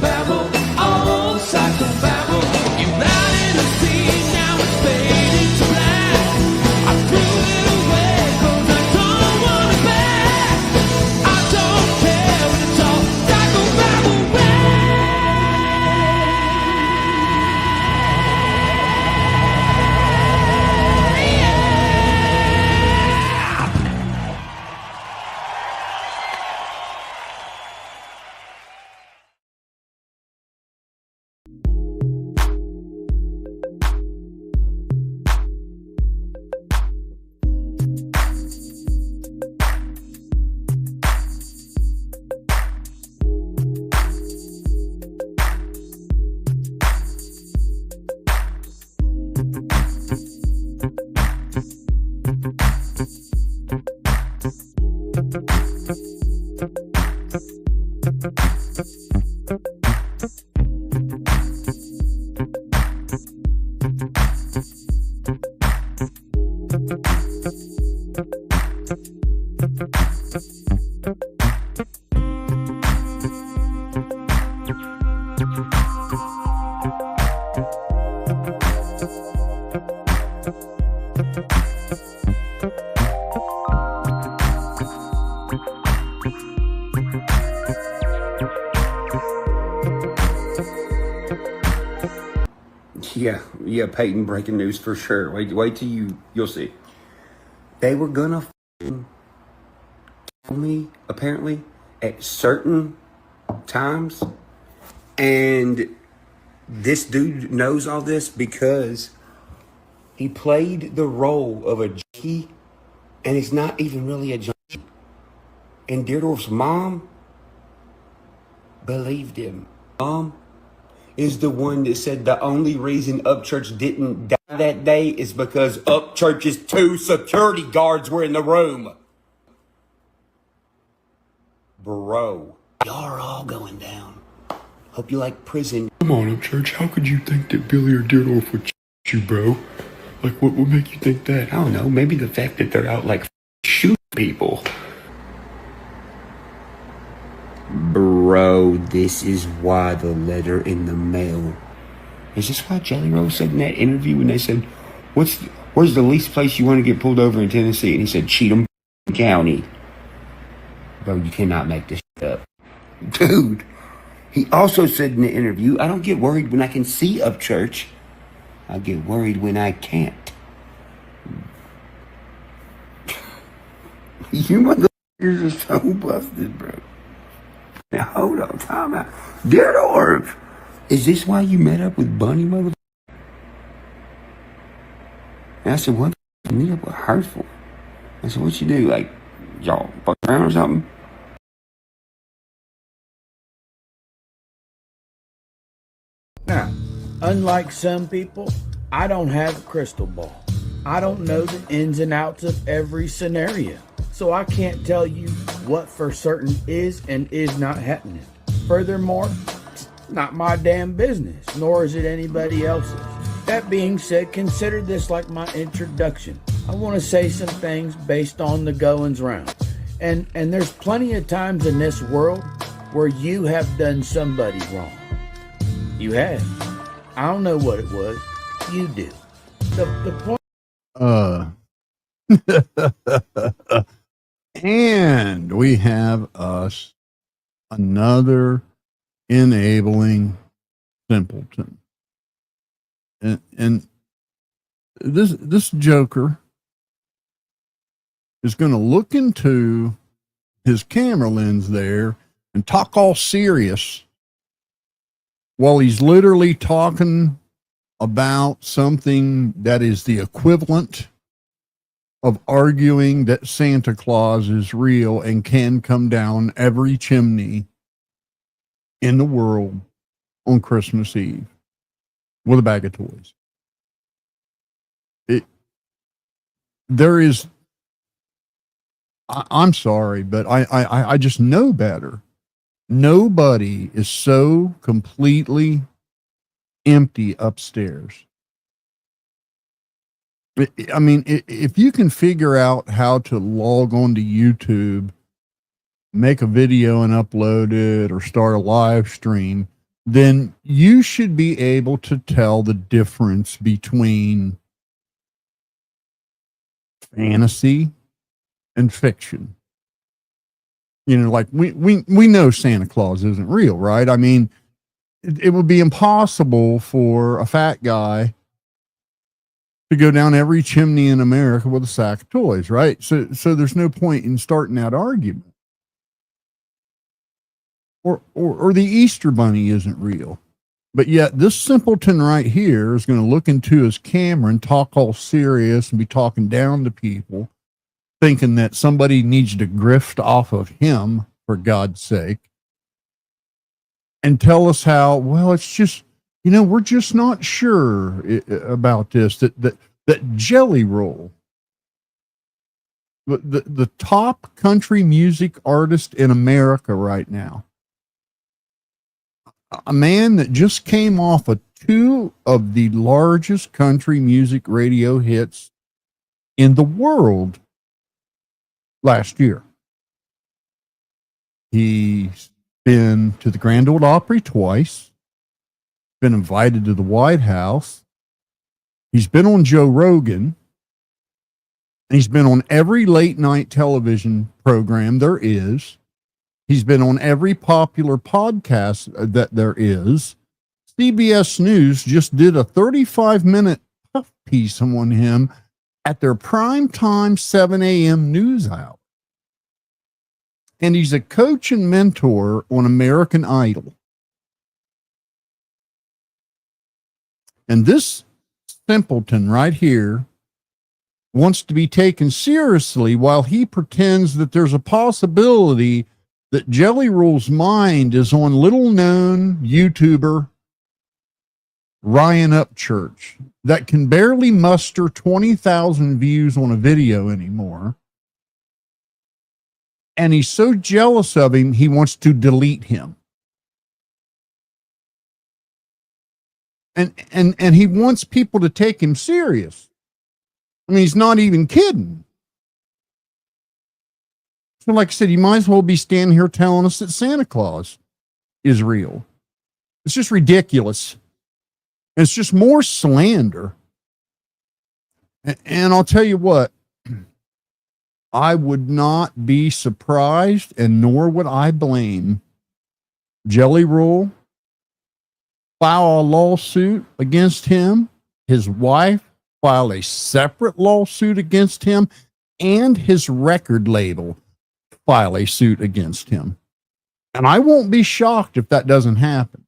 Babble, oh, psychobabble. You ran in the sea, now it's fading to black. I threw it away, 'cause I don't want it back. I don't care when it's all psychobabble. Yeah, Peyton, breaking news for sure. Wait till you'll see. They were gonna kill me, apparently, at certain times. And this dude knows all this because he played the role of a junkie, and he's not even really a junkie. And Deerdorf's mom believed him. Mom is the one that said the only reason Upchurch didn't die that day is because Upchurch's 2 security guards were in the room. Bro, y'all are all going down. Hope you like prison. Come on, Upchurch. How could you think that Billy or Deerdorf would you, bro? Like, what would make you think that? I don't know. Maybe the fact that they're out, like, shooting people. Bro, this is why the letter in the mail. Is this why Jelly Roll said in that interview when they said, where's the least place you want to get pulled over in Tennessee? And he said, Cheatham County. Bro, you cannot make this shit up. Dude, he also said in the interview, I don't get worried when I can see Upchurch. I get worried when I can't. You motherfuckers are so busted, bro. Now, hold on, time out. Deerdorf! Is this why you met up with Bunny, motherfucker? And I said, what? Meet up with Hurtful? I said, what you do? Like, y'all fuck around or something? Now, unlike some people, I don't have a crystal ball. I don't know the ins and outs of every scenario. So I can't tell you what for certain is and is not happening. Furthermore, it's not my damn business, nor is it anybody else's. That being said, consider this like my introduction. I want to say some things based on the goings round. And there's plenty of times in this world where you have done somebody wrong. You have. I don't know what it was. You do. The point. And we have us another enabling simpleton. And this joker is going to look into his camera lens there and talk all serious while he's literally talking about something that is the equivalent of arguing that Santa Claus is real and can come down every chimney in the world on Christmas Eve with a bag of toys. I'm sorry, but I just know better. Nobody is so completely empty upstairs. I mean, if you can figure out how to log on to YouTube make a video and upload it or start a live stream, then you should be able to tell the difference between fantasy and fiction. You know, like we know Santa Claus isn't real, right? I mean, it would be impossible for a fat guy to go down every chimney in America with a sack of toys, right? So there's no point in starting that argument. Or the Easter Bunny isn't real. But yet this simpleton right here is going to look into his camera and talk all serious and be talking down to people, thinking that somebody needs to grift off of him, for God's sake, and tell us how, well, it's just, you know, we're just not sure about this, that Jelly Roll, the top country music artist in America right now, a man that just came off of 2 of the largest country music radio hits in the world last year. He's been to the Grand Ole Opry twice, been invited to the White House. He's been on Joe Rogan. And he's been on every late night television program there is. He's been on every popular podcast that there is. CBS News just did a 35-minute puff piece on him at their primetime 7 a.m. news hour. And he's a coach and mentor on American Idol. And this simpleton right here wants to be taken seriously while he pretends that there's a possibility that Jelly Roll's mind is on little-known YouTuber Ryan Upchurch that can barely muster 20,000 views on a video anymore. And he's so jealous of him, he wants to delete him. And he wants people to take him serious. I mean, he's not even kidding. So like I said, you might as well be standing here telling us that Santa Claus is real. It's just ridiculous. And it's just more slander. And I'll tell you what, I would not be surprised, and nor would I blame Jelly Roll file a lawsuit against him, his wife file a separate lawsuit against him, and his record label file a suit against him. And I won't be shocked if that doesn't happen.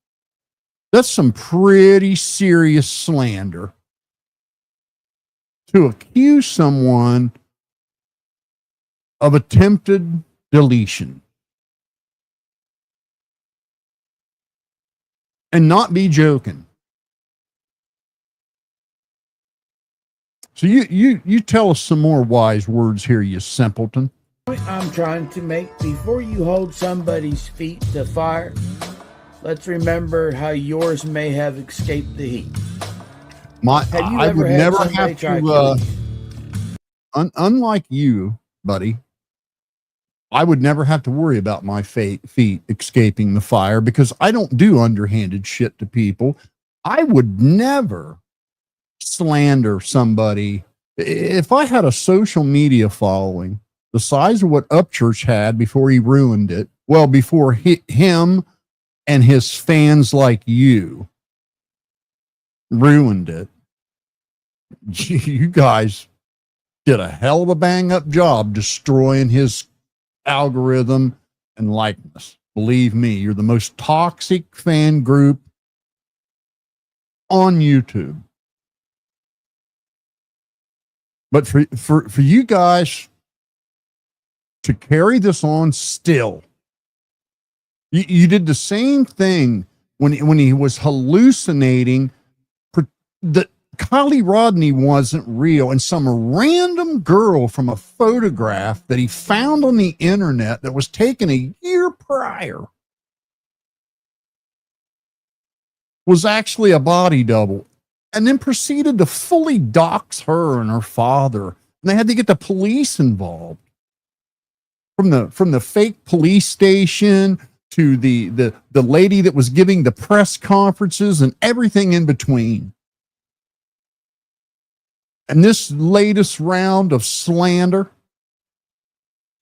That's some pretty serious slander to accuse someone of attempted deletion and not be joking. So you tell us some more wise words here, you simpleton. I'm trying to make, before you hold somebody's feet to fire, let's remember how yours may have escaped the heat. I would never have to, unlike you, buddy, I would never have to worry about my feet escaping the fire because I don't do underhanded shit to people. I would never slander somebody. If I had a social media following the size of what Upchurch had before he ruined it, well, before him and his fans like you ruined it, you guys did a hell of a bang up job destroying his algorithm and likeness. Believe me, you're the most toxic fan group on YouTube. But for you guys to carry this on still, you did the same thing when he was hallucinating that Kylie Rodney wasn't real, and some random girl from a photograph that he found on the internet that was taken a year prior was actually a body double, and then proceeded to fully dox her and her father. And they had to get the police involved. from the fake police station to the lady that was giving the press conferences and everything in between. And this latest round of slander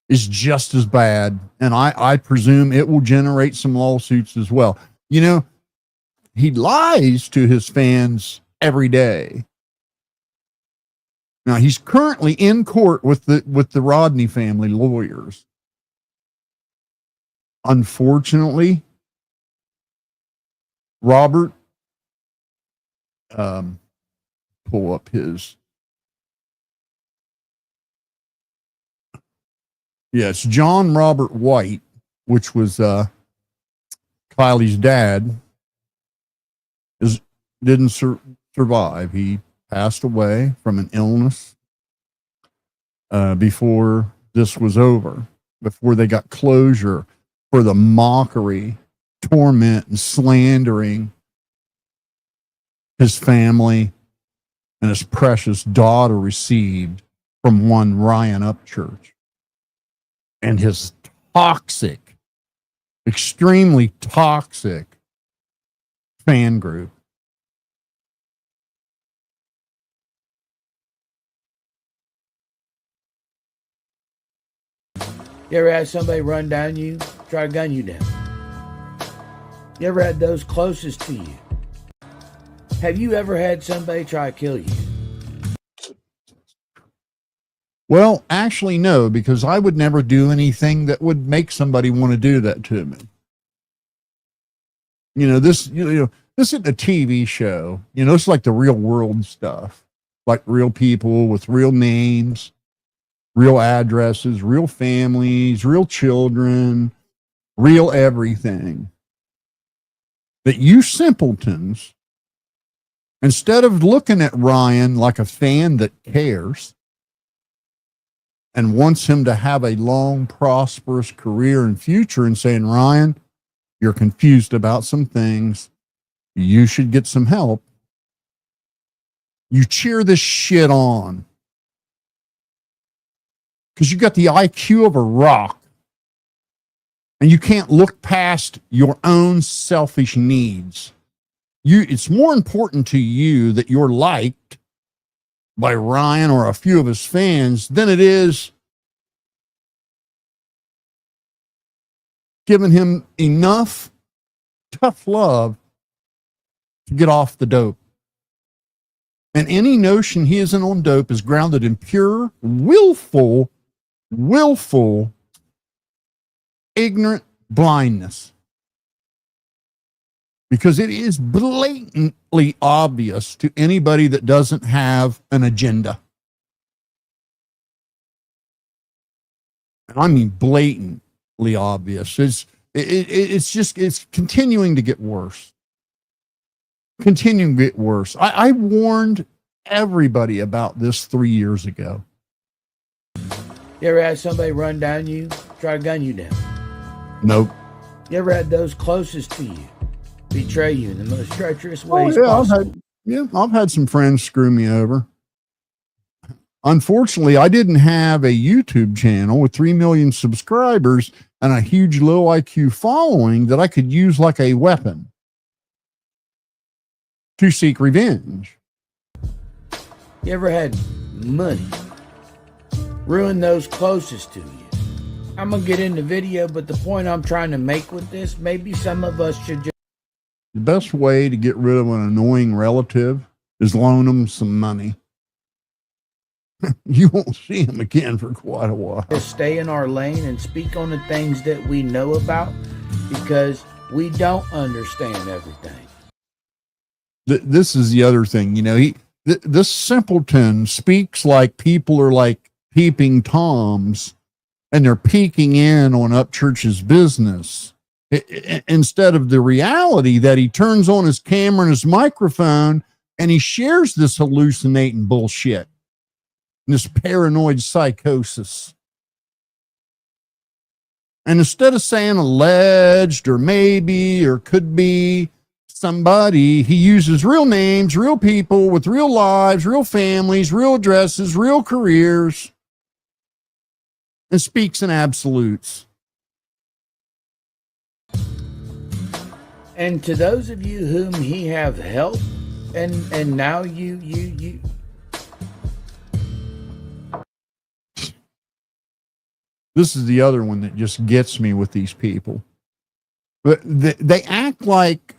is just as bad. And I presume it will generate some lawsuits as well. You know, he lies to his fans every day. Now, he's currently in court with the Rodney family lawyers. Unfortunately, Robert, pull up his. Yes, John Robert White, which was Kylie's dad, didn't survive. He passed away from an illness before this was over, before they got closure for the mockery, torment, and slandering his family and his precious daughter received from one Ryan Upchurch and his toxic, extremely toxic fan group. You ever had somebody run down you, try to gun you down? You ever had those closest to you? Have you ever had somebody try to kill you? Well, actually, no, because I would never do anything that would make somebody want to do that to me. This isn't a TV show. It's like the real world stuff, like real people with real names, real addresses, real families, real children, real everything. That you simpletons, instead of looking at Ryan like a fan that cares and wants him to have a long, prosperous career and future, and saying, Ryan, you're confused about some things, you should get some help, you cheer this shit on. Because you got the IQ of a rock. And you can't look past your own selfish needs. It's more important to you that you're liked by Ryan or a few of his fans than it is giving him enough tough love to get off the dope. And any notion he isn't on dope is grounded in pure, willful, ignorant blindness. Because it is blatantly obvious to anybody that doesn't have an agenda. And I mean blatantly obvious. It's continuing to get worse. Continuing to get worse. I warned everybody about this 3 years ago. You ever had somebody run down you, try to gun you down? Nope. You ever had those closest to you betray you in the most treacherous ways possible? I've had some friends screw me over. Unfortunately, I didn't have a YouTube channel with 3 million subscribers and a huge low IQ following that I could use like a weapon to seek revenge. You ever had money ruin those closest to you? I'm going to get in the video, but the point I'm trying to make with this, maybe some of us should just... The best way to get rid of an annoying relative is loan them some money. You won't see him again for quite a while. Just stay in our lane and speak on the things that we know about, because we don't understand everything. This is the other thing. This simpleton speaks like people are like peeping Toms and they're peeking in on Upchurch's business instead of the reality that he turns on his camera and his microphone and he shares this hallucinating bullshit, this paranoid psychosis. And instead of saying alleged or maybe or could be somebody, he uses real names, real people with real lives, real families, real addresses, real careers. and speaks in absolutes. And to those of you whom he have helped, and now you This is the other one that just gets me with these people. But they act like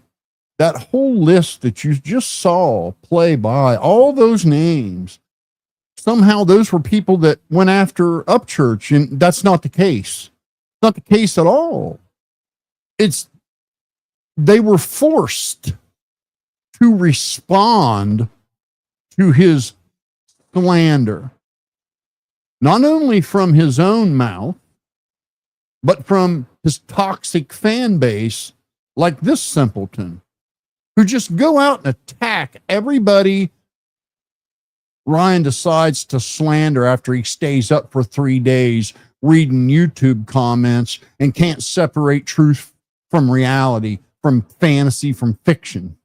that whole list that you just saw play by, all those names, somehow those were people that went after Upchurch, and that's not the case. It's not the case at all. They were forced to respond to his slander, not only from his own mouth, but from his toxic fan base, like this simpleton, who just go out and attack everybody Ryan decides to slander after he stays up for 3 days reading YouTube comments and can't separate truth from reality, from fantasy, from fiction.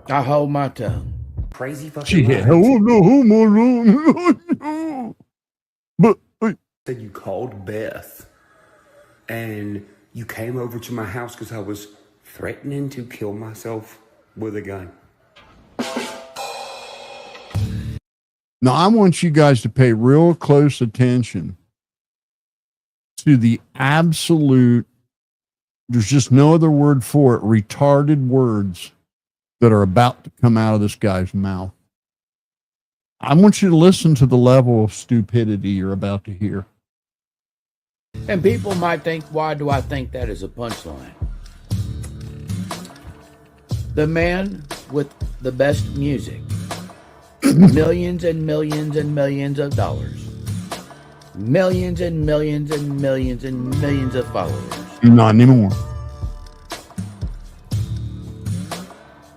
I hold my tongue. Crazy fucking Yeah. lie. Oh no, but Said you called Beth and you came over to my house because I was threatening to kill myself with a gun. now I want you guys to pay real close attention to the absolute, there's just no other word for it, retarded words that are about to come out of this guy's mouth. I want you to listen to the level of stupidity you're about to hear. And people might think, why do I think that is a punchline? The man with the best music, millions and millions and millions of dollars, millions and millions and millions and millions of followers. Not anymore.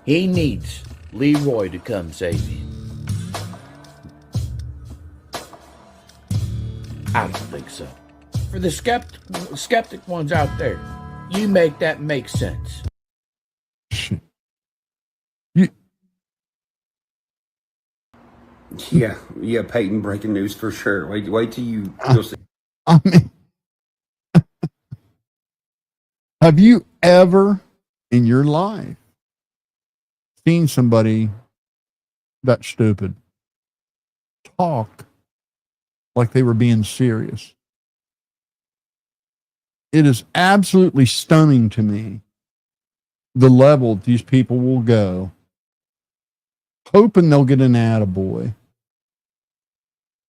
He needs Leroy to come save him. I don't think so. For the skeptic ones out there, you make that make sense. Yeah, Peyton, breaking news for sure. Wait till you'll see. I mean, have you ever in your life seen somebody that stupid talk like they were being serious? It is absolutely stunning to me the level these people will go, hoping they'll get an attaboy.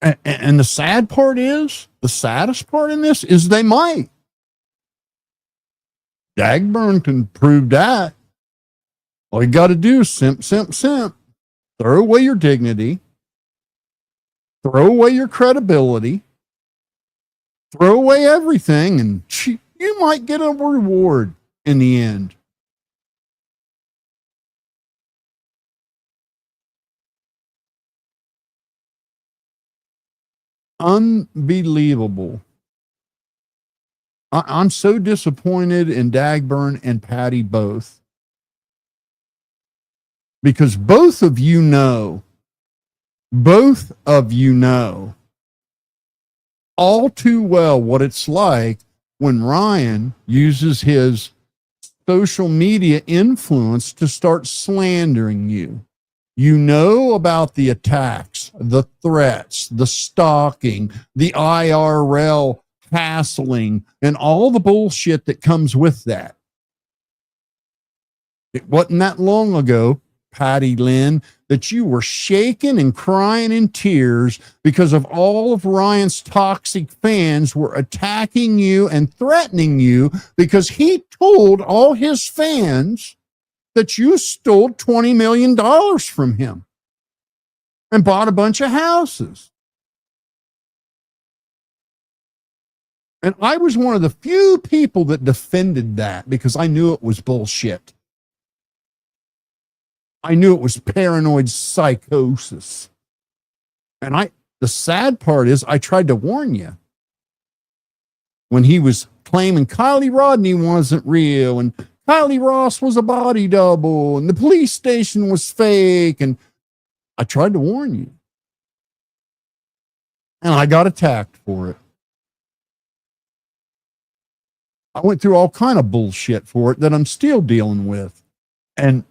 And the saddest part in this is they might. Dagburn can prove that. All you got to do is simp. Throw away your dignity. Throw away your credibility. Throw away everything, and you might get a reward in the end. Unbelievable. I'm so disappointed in Dagburn and Patty both. Because both of you know all too well what it's like when Ryan uses his social media influence to start slandering you. You know about the attacks, the threats, the stalking, the IRL hassling, and all the bullshit that comes with that. It wasn't that long ago, Patty Lynn, that you were shaking and crying in tears because of all of Ryan's toxic fans were attacking you and threatening you because he told all his fans that you stole $20 million from him and bought a bunch of houses. And I was one of the few people that defended that because I knew it was bullshit. I knew it was paranoid psychosis. And the sad part is I tried to warn you when he was claiming Kylie Rodney wasn't real and Kylie Ross was a body double and the police station was fake. And I tried to warn you. And I got attacked for it. I went through all kind of bullshit for it that I'm still dealing with. And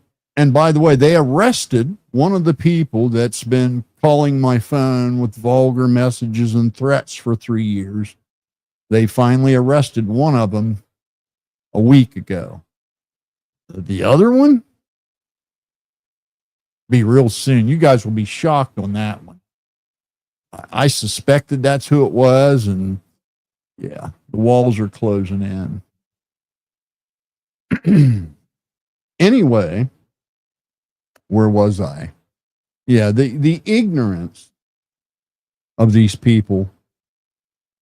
by the way, they arrested one of the people that's been calling my phone with vulgar messages and threats for 3 years. They finally arrested one of them a week ago. The other one? Be real soon. You guys will be shocked on that one. I suspected that's who it was, and yeah, the walls are closing in. Anyway, where was I? Yeah, the ignorance of these people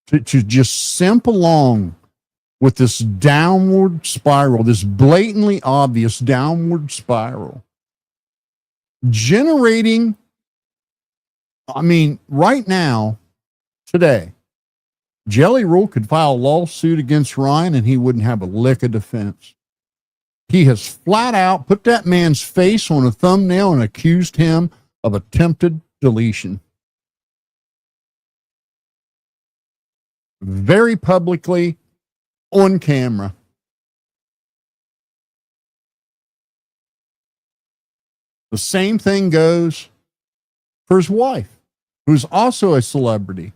to just simp along with this downward spiral, this blatantly obvious downward spiral, generating, I mean, right now, today, Jelly Roll could file a lawsuit against Ryan and he wouldn't have a lick of defense. He has flat out put that man's face on a thumbnail and accused him of attempted deletion. Very publicly, on camera. The same thing goes for his wife, who's also a celebrity.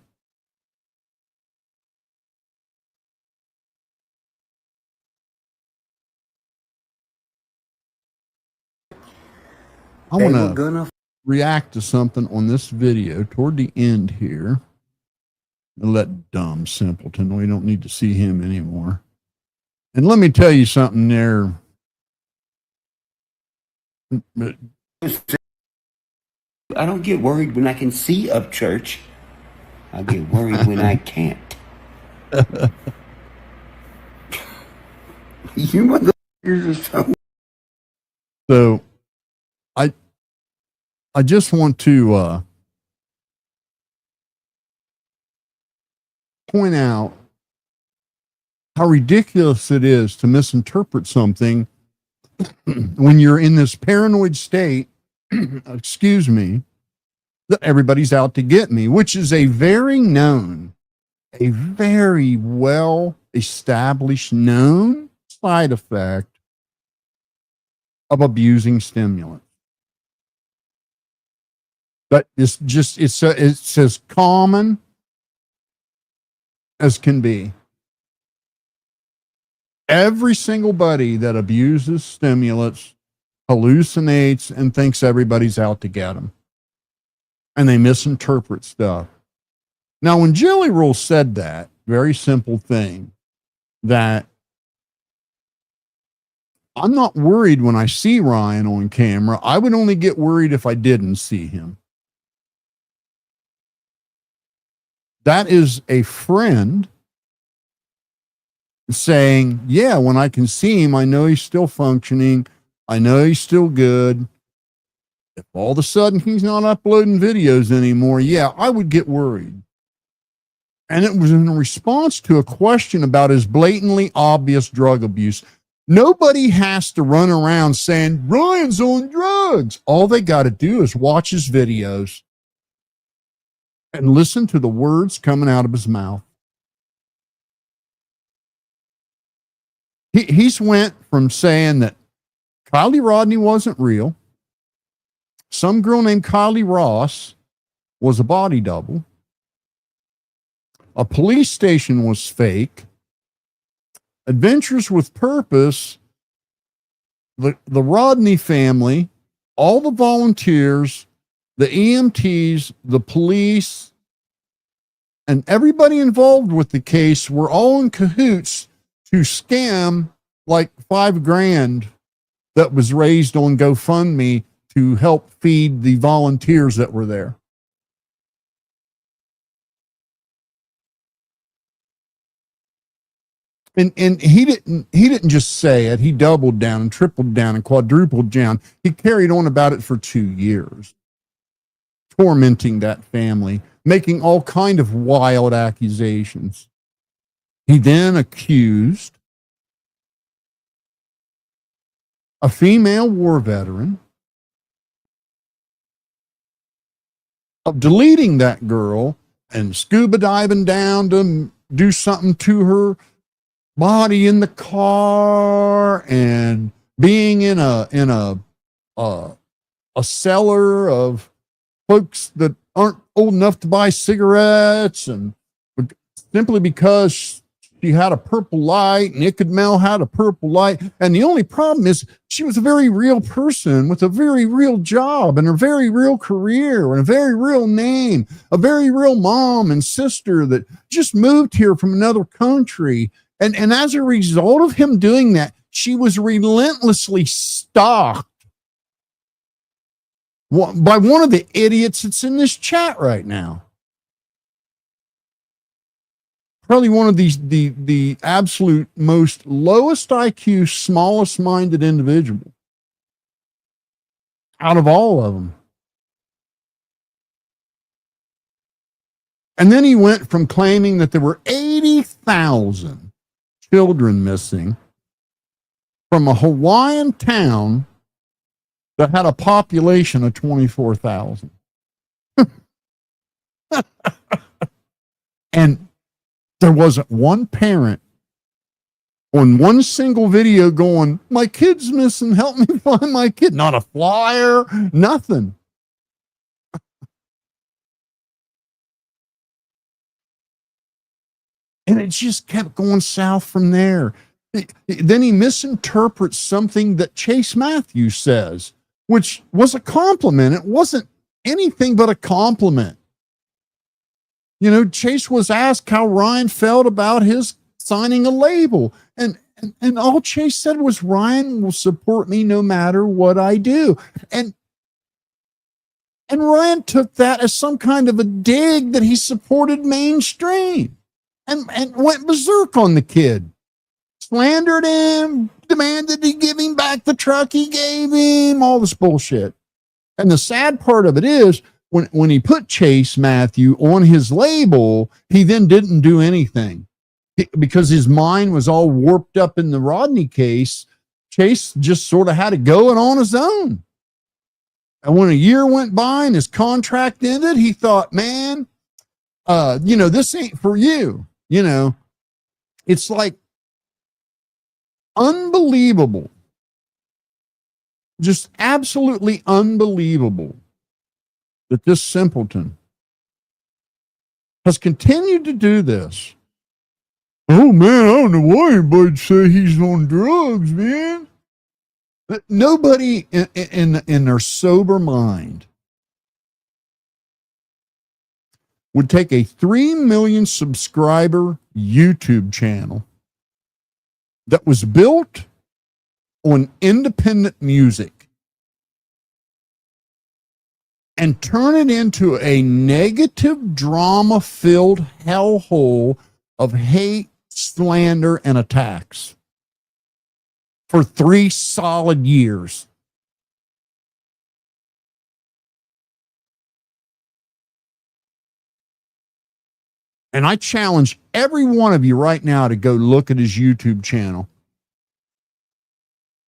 I want to react to something on this video toward the end here. Let dumb simpleton, we don't need to see him anymore. And let me tell you something there. I don't get worried when I can see Upchurch. I get worried when I can't. You motherfuckers are so I just want to point out how ridiculous it is to misinterpret something when you're in this paranoid state, excuse me, that everybody's out to get me, which is a very well established, known side effect of abusing stimulants. But it's as common as can be. Every single buddy that abuses stimulants hallucinates and thinks everybody's out to get them. And they misinterpret stuff. Now, when Jelly Roll said that, very simple thing, that I'm not worried when I see Ryan on camera. I would only get worried if I didn't see him. That is a friend saying, yeah, when I can see him, I know he's still functioning. I know he's still good. If all of a sudden he's not uploading videos anymore, yeah, I would get worried. And it was in response to a question about his blatantly obvious drug abuse. Nobody has to run around saying, Ryan's on drugs. All they got to do is watch his videos and listen to the words coming out of his mouth. He's went from saying that Kylie Rodney wasn't real, some girl named Kylie Ross was a body double, a police station was fake, Adventures with Purpose, the Rodney family, all the volunteers, the EMTs, the police, and everybody involved with the case were all in cahoots to scam like $5,000 that was raised on GoFundMe to help feed the volunteers that were there. And he didn't just say it. He doubled down and tripled down and quadrupled down. He carried on about it for 2 years, tormenting that family, making all kind of wild accusations. He then accused a female war veteran, of deleting that girl and scuba diving down to do something to her body in the car and being in a cellar of folks that aren't old enough to buy cigarettes, and simply because she had a purple light and Mel had a purple light. And the only problem is she was a very real person with a very real job and a very real career and a very real name, a very real mom and sister that just moved here from another country. And as a result of him doing that, she was relentlessly stalked by one of the idiots that's in this chat right now. Probably one of the absolute most lowest IQ, smallest minded individual out of all of them. And then he went from claiming that there were 80,000 children missing from a Hawaiian town that had a population of 24,000. And there wasn't one parent on one single video going, my kid's missing, help me find my kid. Not a flyer, nothing. And it just kept going south from there. Then he misinterprets something that Chase Matthews says, which was a compliment. It wasn't anything but a compliment. You know, Chase was asked how Ryan felt about his signing a label. And all Chase said was, Ryan will support me no matter what I do. And Ryan took that as some kind of a dig that he supported mainstream and went berserk on the kid. Slandered him, demanded he give him back the truck he gave him, all this bullshit. And the sad part of it is, when he put Chase Matthew on his label, he then didn't do anything because his mind was all warped up in the Rodney case. Chase just sort of had to go it on his own. And when a year went by and his contract ended, he thought, man, this ain't for you. You know, it's like unbelievable, just absolutely unbelievable that this simpleton has continued to do this. Oh man, I don't know why anybody'd say he's on drugs, man. Nobody in their sober mind would take a 3 million subscriber YouTube channel that was built on independent music and turn it into a negative, drama-filled hellhole of hate, slander, and attacks for 3 solid years. And I challenge every one of you right now to go look at his YouTube channel.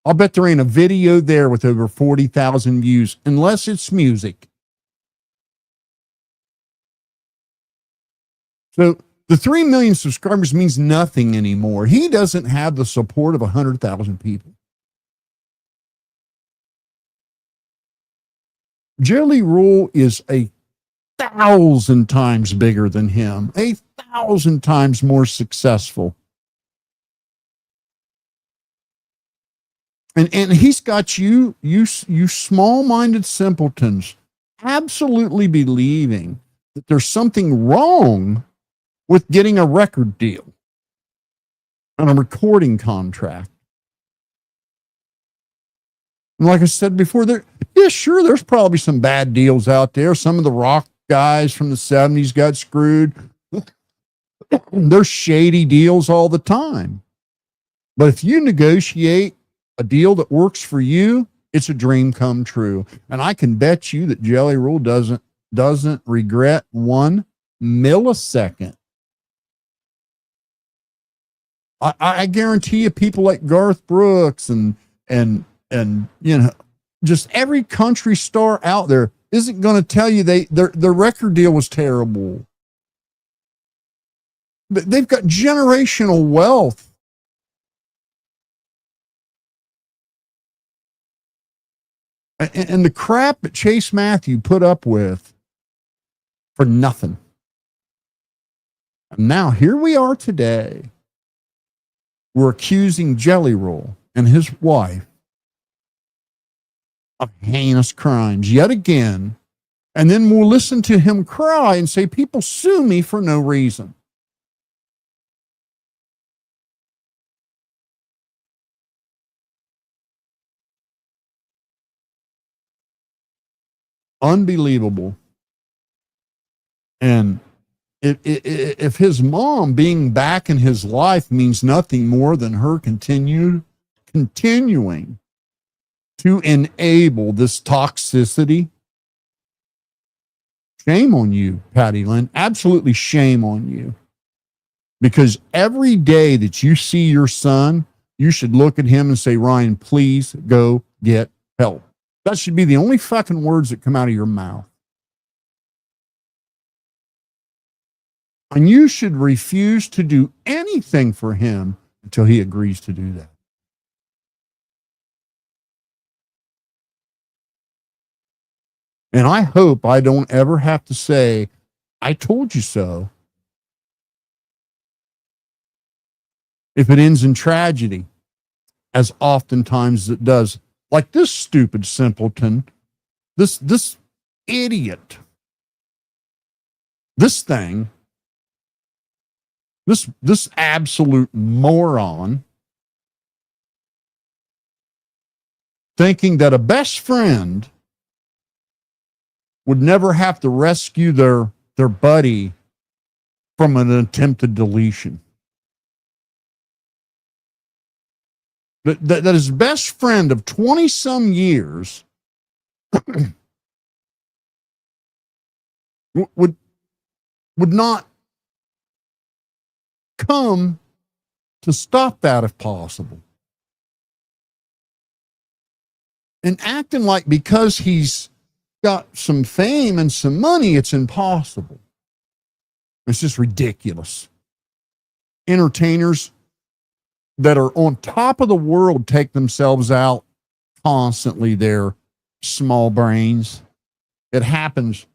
I'll bet there ain't a video there with over 40,000 views, unless it's music. So the 3 million subscribers means nothing anymore. He doesn't have the support of 100,000 people. Jelly Roll is 1,000 times bigger than him, 1,000 times more successful. And he's got you small-minded simpletons absolutely believing that there's something wrong with getting a record deal and a recording contract. And like I said before, there's probably some bad deals out there. Some of the rock guys from the 70s got screwed. There's shady deals all the time. But if you negotiate a deal that works for you, it's a dream come true. And I can bet you that Jelly Roll doesn't regret 1 millisecond. I guarantee you people like Garth Brooks and and just every country star out there isn't going to tell you their record deal was terrible. But they've got generational wealth. And the crap that Chase Matthew put up with for nothing. And now here we are today. We're accusing Jelly Roll and his wife of heinous crimes yet again. And then we'll listen to him cry and say, people sue me for no reason. Unbelievable. And if his mom being back in his life means nothing more than her continuing to enable this toxicity, shame on you, Patty Lynn. Absolutely shame on you. Because every day that you see your son, you should look at him and say, Ryan, please go get help. That should be the only fucking words that come out of your mouth. And you should refuse to do anything for him until he agrees to do that. And I hope I don't ever have to say, I told you so. If it ends in tragedy, as oftentimes it does. Like this stupid simpleton, this idiot, this thing, this absolute moron, thinking that a best friend would never have to rescue their buddy from an attempted deletion. That his best friend of 20-some years would not come to stop that if possible. And acting like because he's got some fame and some money, it's impossible. It's just ridiculous. Entertainers that are on top of the world take themselves out constantly, their small brains. It happens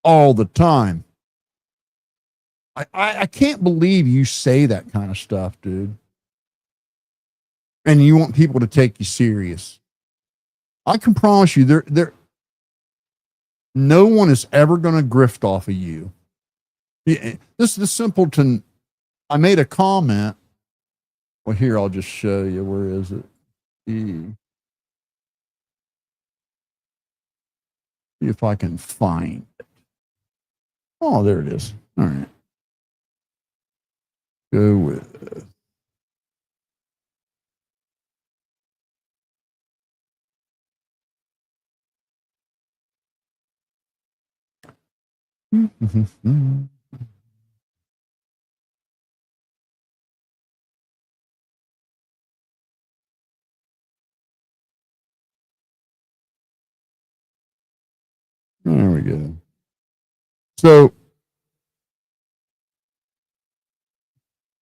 all the time. I can't believe you say that kind of stuff, dude. And you want people to take you serious. I can promise you, no one is ever going to grift off of you. This simpleton, I made a comment. Well, here, I'll just show you. Where is it? See if I can find it. Oh, there it is. All right. Go with. There we go. So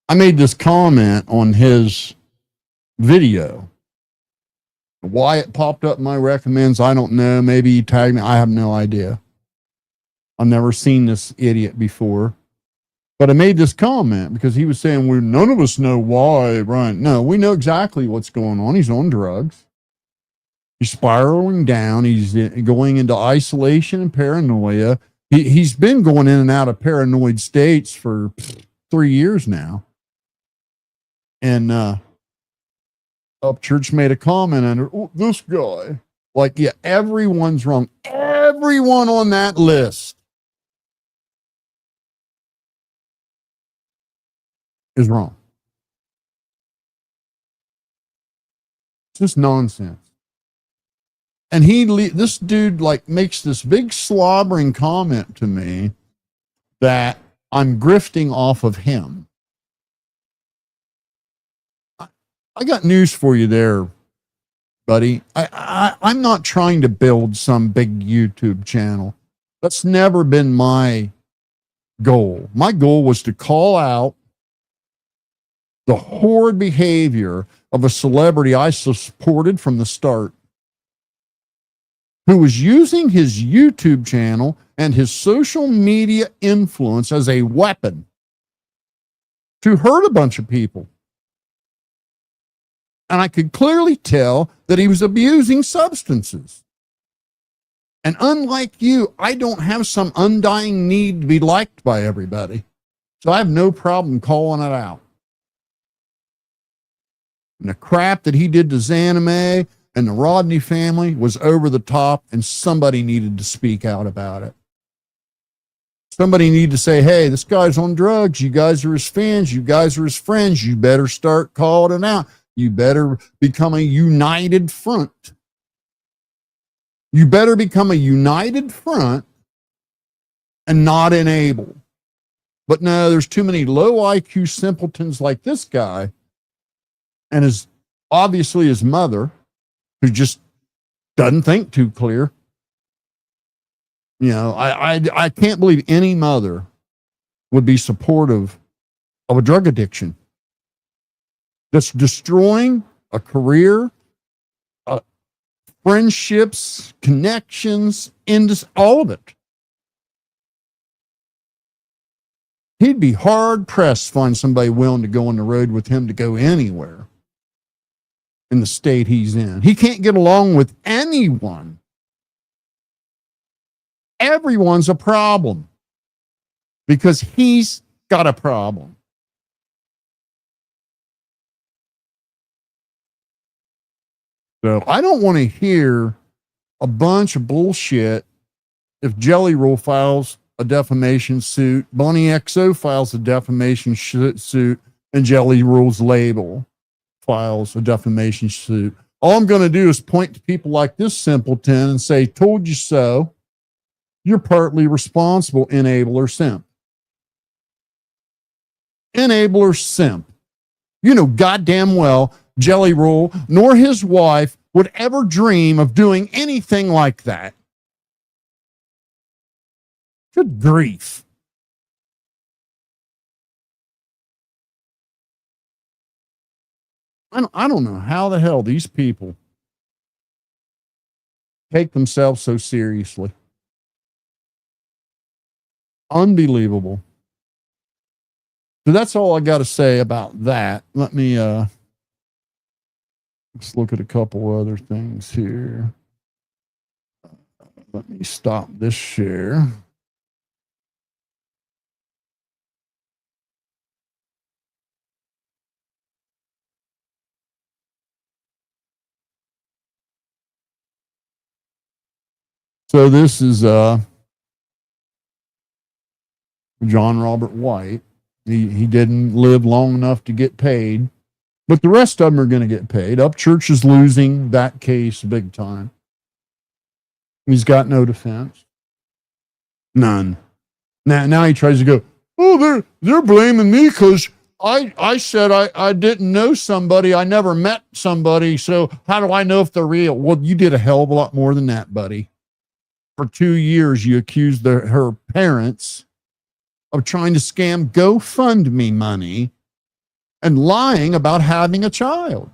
I made this comment on his video. Why it popped up in my recommends, I don't know. Maybe he tagged me. I have no idea. I've never seen this idiot before. But I made this comment because he was saying, well, none of us know why, Ryan. No, we know exactly what's going on. He's on drugs. He's spiraling down. He's going into isolation and paranoia. He's been going in and out of paranoid states for 3 years now. And Upchurch made a comment under, oh, this guy. Like, yeah, everyone's wrong. Everyone on that list is wrong. It's just nonsense. And this dude like makes this big slobbering comment to me that I'm grifting off of him. I got news for you there, buddy. I'm not trying to build some big YouTube channel. That's never been my goal. My goal was to call out the horrid behavior of a celebrity I supported from the start, who was using his YouTube channel and his social media influence as a weapon to hurt a bunch of people. And I could clearly tell that he was abusing substances. And unlike you, I don't have some undying need to be liked by everybody. So I have no problem calling it out. And the crap that he did to Zanime and the Rodney family was over the top, and somebody needed to speak out about it. Somebody needed to say, hey, this guy's on drugs. You guys are his fans. You guys are his friends. You better start calling it out. You better become a united front. You better become a united front and not enable. But no, there's too many low IQ simpletons like this guy and obviously his mother, who just doesn't think too clear. You know, I can't believe any mother would be supportive of a drug addiction that's destroying a career, friendships, connections, all of it. He'd be hard pressed to find somebody willing to go on the road with him to go anywhere in the state he's in. He can't get along with anyone. Everyone's a problem because he's got a problem. So I don't want to hear a bunch of bullshit if Jelly Roll files a defamation suit, Bonnie XO files a defamation suit, and Jelly Roll's label files a defamation suit. All I'm going to do is point to people like this simpleton and say, told you so. You're partly responsible, enabler simp. Enabler simp. You know goddamn well Jelly Roll nor his wife would ever dream of doing anything like that. Good grief. I don't know how the hell these people take themselves so seriously. Unbelievable. So that's all I got to say about that. Let me let's look at a couple other things here. Let me stop this share. So this is John Robert White. He didn't live long enough to get paid, but the rest of them are going to get paid. Upchurch is losing that case big time. He's got no defense. None. Now he tries to go, oh, they're blaming me because I said I didn't know somebody. I never met somebody. So how do I know if they're real? Well, you did a hell of a lot more than that, buddy. For 2 years, you accused her parents of trying to scam GoFundMe money and lying about having a child.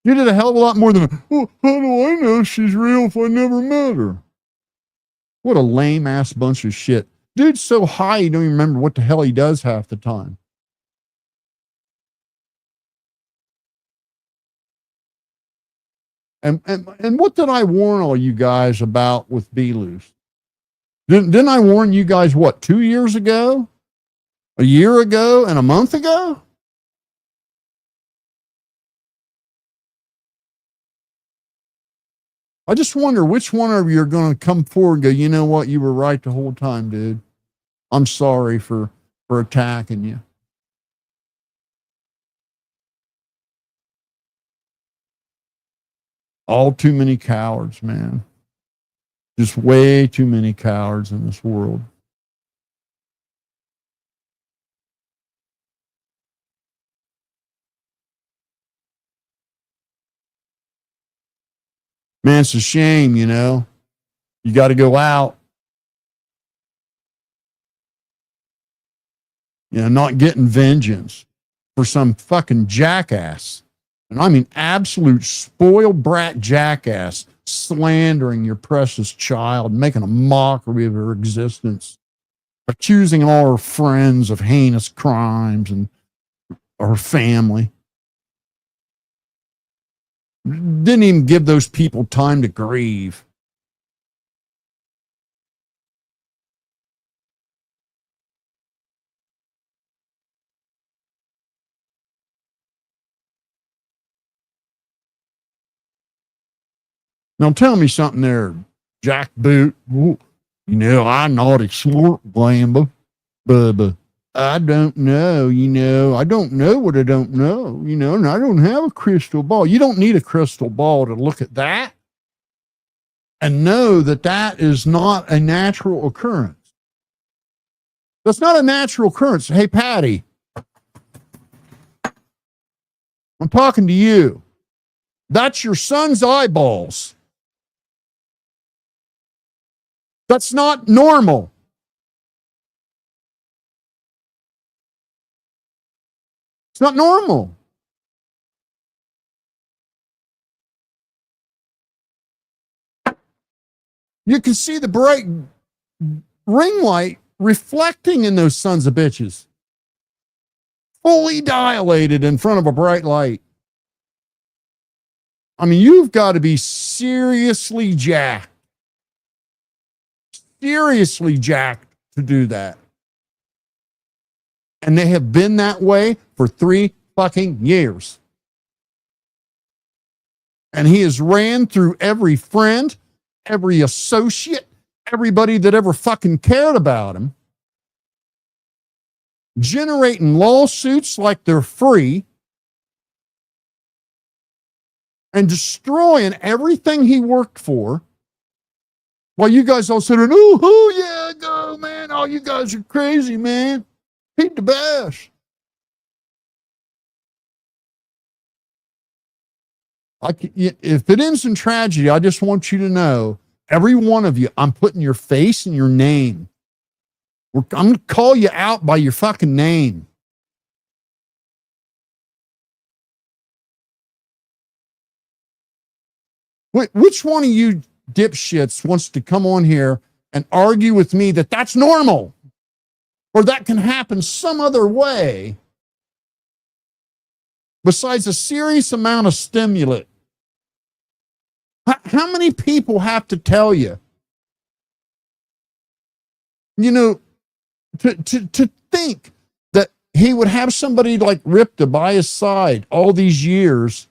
You did a hell of a lot more than, oh, how do I know she's real if I never met her? What a lame ass bunch of shit. Dude's so high, you don't even remember what the hell he does half the time. And what did I warn all you guys about with Be Loose? Didn't I warn you guys, what, 2 years ago? A year ago and a month ago? I just wonder which one of you are going to come forward and go, you know what, you were right the whole time, dude. I'm sorry for attacking you. All too many cowards, man. Just way too many cowards in this world. Man, it's a shame, you know. You got to go out, you know, not getting vengeance for some fucking jackass. And I mean, absolute spoiled brat jackass slandering your precious child, making a mockery of her existence, accusing all her friends of heinous crimes and her family. Didn't even give those people time to grieve. Now tell me something there, jackboot. You know, I naughty smart Lambo, but I don't know, you know. I don't know what I don't know, you know, and I don't have a crystal ball. You don't need a crystal ball to look at that and know that that is not a natural occurrence. That's not a natural occurrence. Hey, Patty, I'm talking to you. That's your son's eyeballs. That's not normal. It's not normal. You can see the bright ring light reflecting in those sons of bitches. Fully dilated in front of a bright light. I mean, you've got to be seriously jacked. Seriously jacked to do that. And they have been that way for 3 fucking years. And he has ran through every friend, every associate, everybody that ever fucking cared about him, generating lawsuits like they're free, and destroying everything he worked for. While you guys all said, oh, yeah, go, man. Oh, you guys are crazy, man. He's the best. If it ends in tragedy, I just want you to know, every one of you, I'm putting your face and your name. I'm going to call you out by your fucking name. Which one of you dipshits wants to come on here and argue with me that that's normal or that can happen some other way besides a serious amount of stimulant? How many people have to tell you, you know, to think that he would have somebody like Ripta by his side all these years,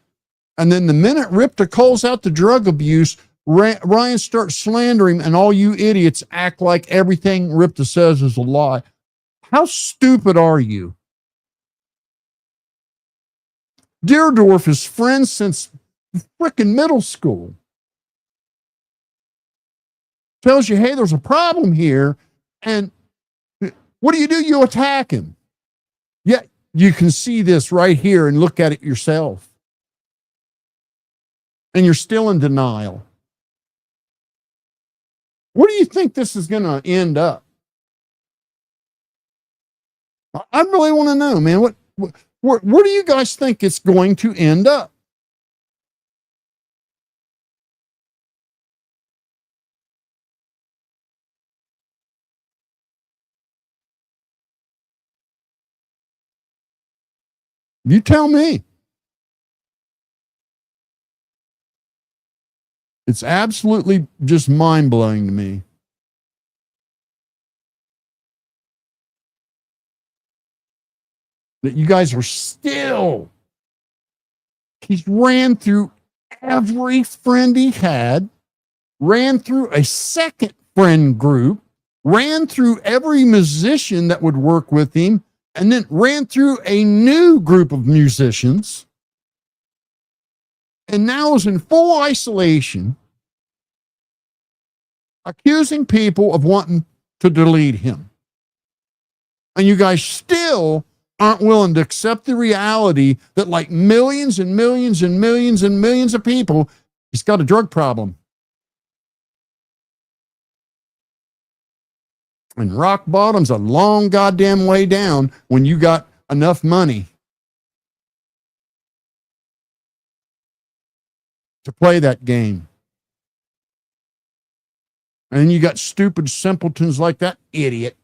and then the minute Ripta calls out the drug abuse, Ryan starts slandering, and all you idiots act like everything Ripta says is a lie. How stupid are you? Deerdorf is friends since frickin' middle school. Tells you, hey, there's a problem here, and what do? You attack him. Yeah, you can see this right here and look at it yourself. And you're still in denial. Where do you think this is going to end up? I really want to know, man. Where do you guys think it's going to end up? You tell me. It's absolutely just mind-blowing to me. That you guys are still, he's ran through every friend he had, ran through a second friend group, ran through every musician that would work with him, and then ran through a new group of musicians, and now is in full isolation, accusing people of wanting to delete him. And you guys still aren't willing to accept the reality that like millions and millions and millions and millions of people He's got a drug problem. And rock bottom's a long goddamn way down when you got enough money to play that game. And then you got stupid simpletons like that idiot.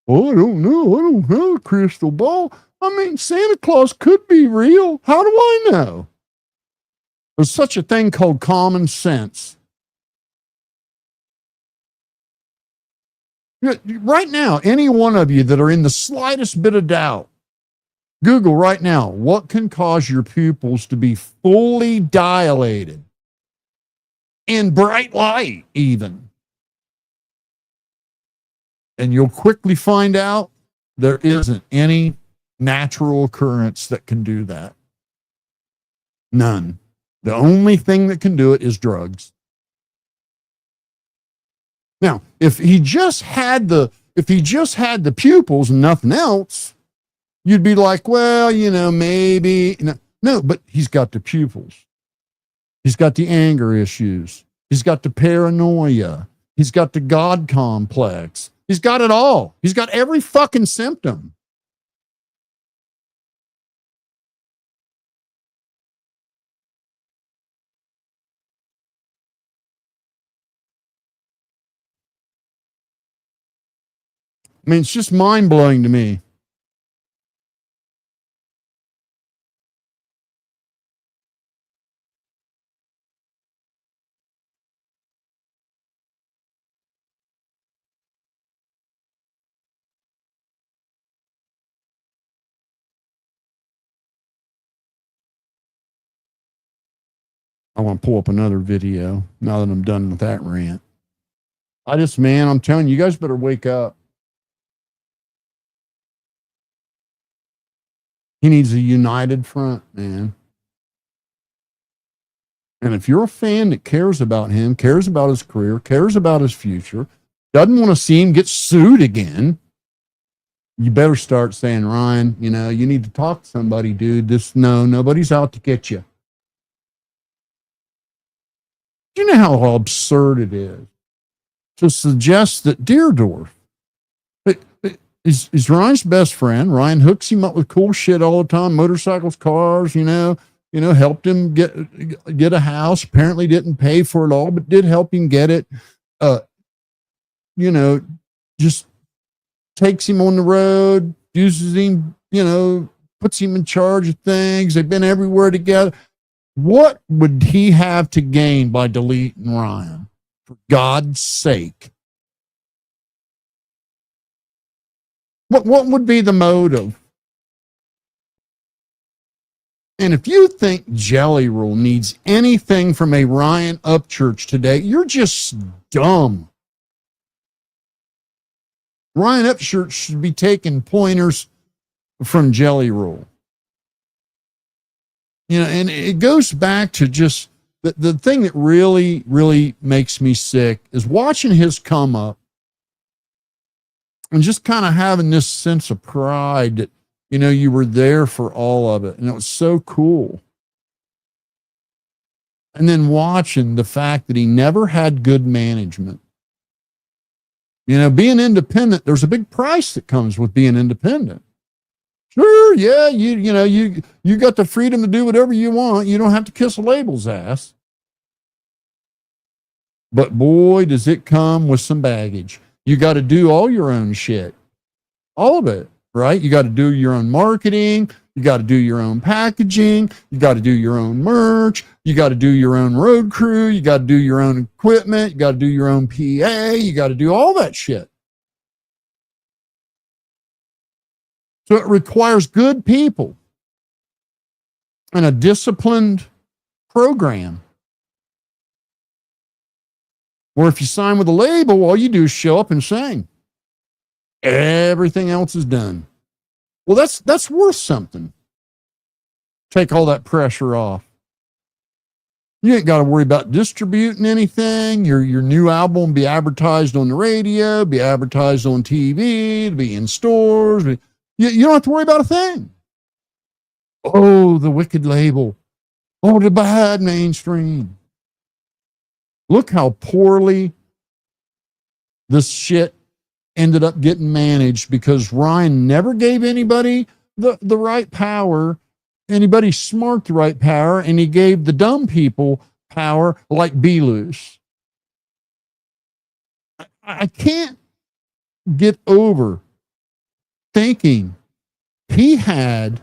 Oh, I don't know. I don't have a crystal ball. I mean, Santa Claus could be real. How do I know? There's such a thing called common sense. Right now, any one of you that are in the slightest bit of doubt, Google right now, what can cause your pupils to be fully dilated in bright light even? And you'll quickly find out there isn't any natural occurrence that can do that. None. The only thing that can do it is drugs. Now, if he just had the pupils and nothing else, you'd be like, well, maybe. No, but he's got the pupils. He's got the anger issues. He's got the paranoia. He's got the God complex. He's got it all. He's got every fucking symptom. I mean, it's just mind-blowing to me. I want to pull up another video now that I'm done with that rant. I'm telling you, you guys better wake up. He needs a united front, man. And if you're a fan that cares about him, cares about his career, cares about his future, doesn't want to see him get sued again, you better start saying, Ryan, you need to talk to somebody, dude. Nobody's out to get you. Do you know how absurd it is to suggest that Deerdorf is Ryan's best friend? Ryan hooks him up with cool shit all the time, motorcycles, cars, helped him get a house. Apparently didn't pay for it all, but did help him get it. Just takes him on the road, uses him, puts him in charge of things. They've been everywhere together. What would he have to gain by deleting Ryan? For God's sake. What would be the motive? And if you think Jelly Roll needs anything from a Ryan Upchurch today, you're just dumb. Ryan Upchurch should be taking pointers from Jelly Roll. And it goes back to just the thing that really, really makes me sick is watching his come up and just kind of having this sense of pride that, you were there for all of it. And it was so cool. And then watching the fact that he never had good management. Being independent, there's a big price that comes with being independent. Sure, yeah, you got the freedom to do whatever you want. You don't have to kiss a label's ass. But boy, does it come with some baggage. You got to do all your own shit. All of it, right? You got to do your own marketing. You got to do your own packaging. You got to do your own merch. You got to do your own road crew. You got to do your own equipment. You got to do your own PA. You got to do all that shit. So it requires good people and a disciplined program. Or if you sign with a label, all you do is show up and sing. Everything else is done. Well, that's worth something. Take all that pressure off. You ain't got to worry about distributing anything. Your new album will be advertised on the radio, be advertised on TV, to be in stores. You don't have to worry about a thing. Oh, the wicked label. Oh, the bad mainstream. Look how poorly this shit ended up getting managed because Ryan never gave anybody the right power, anybody smart the right power, and he gave the dumb people power like Belus. I can't get over thinking he had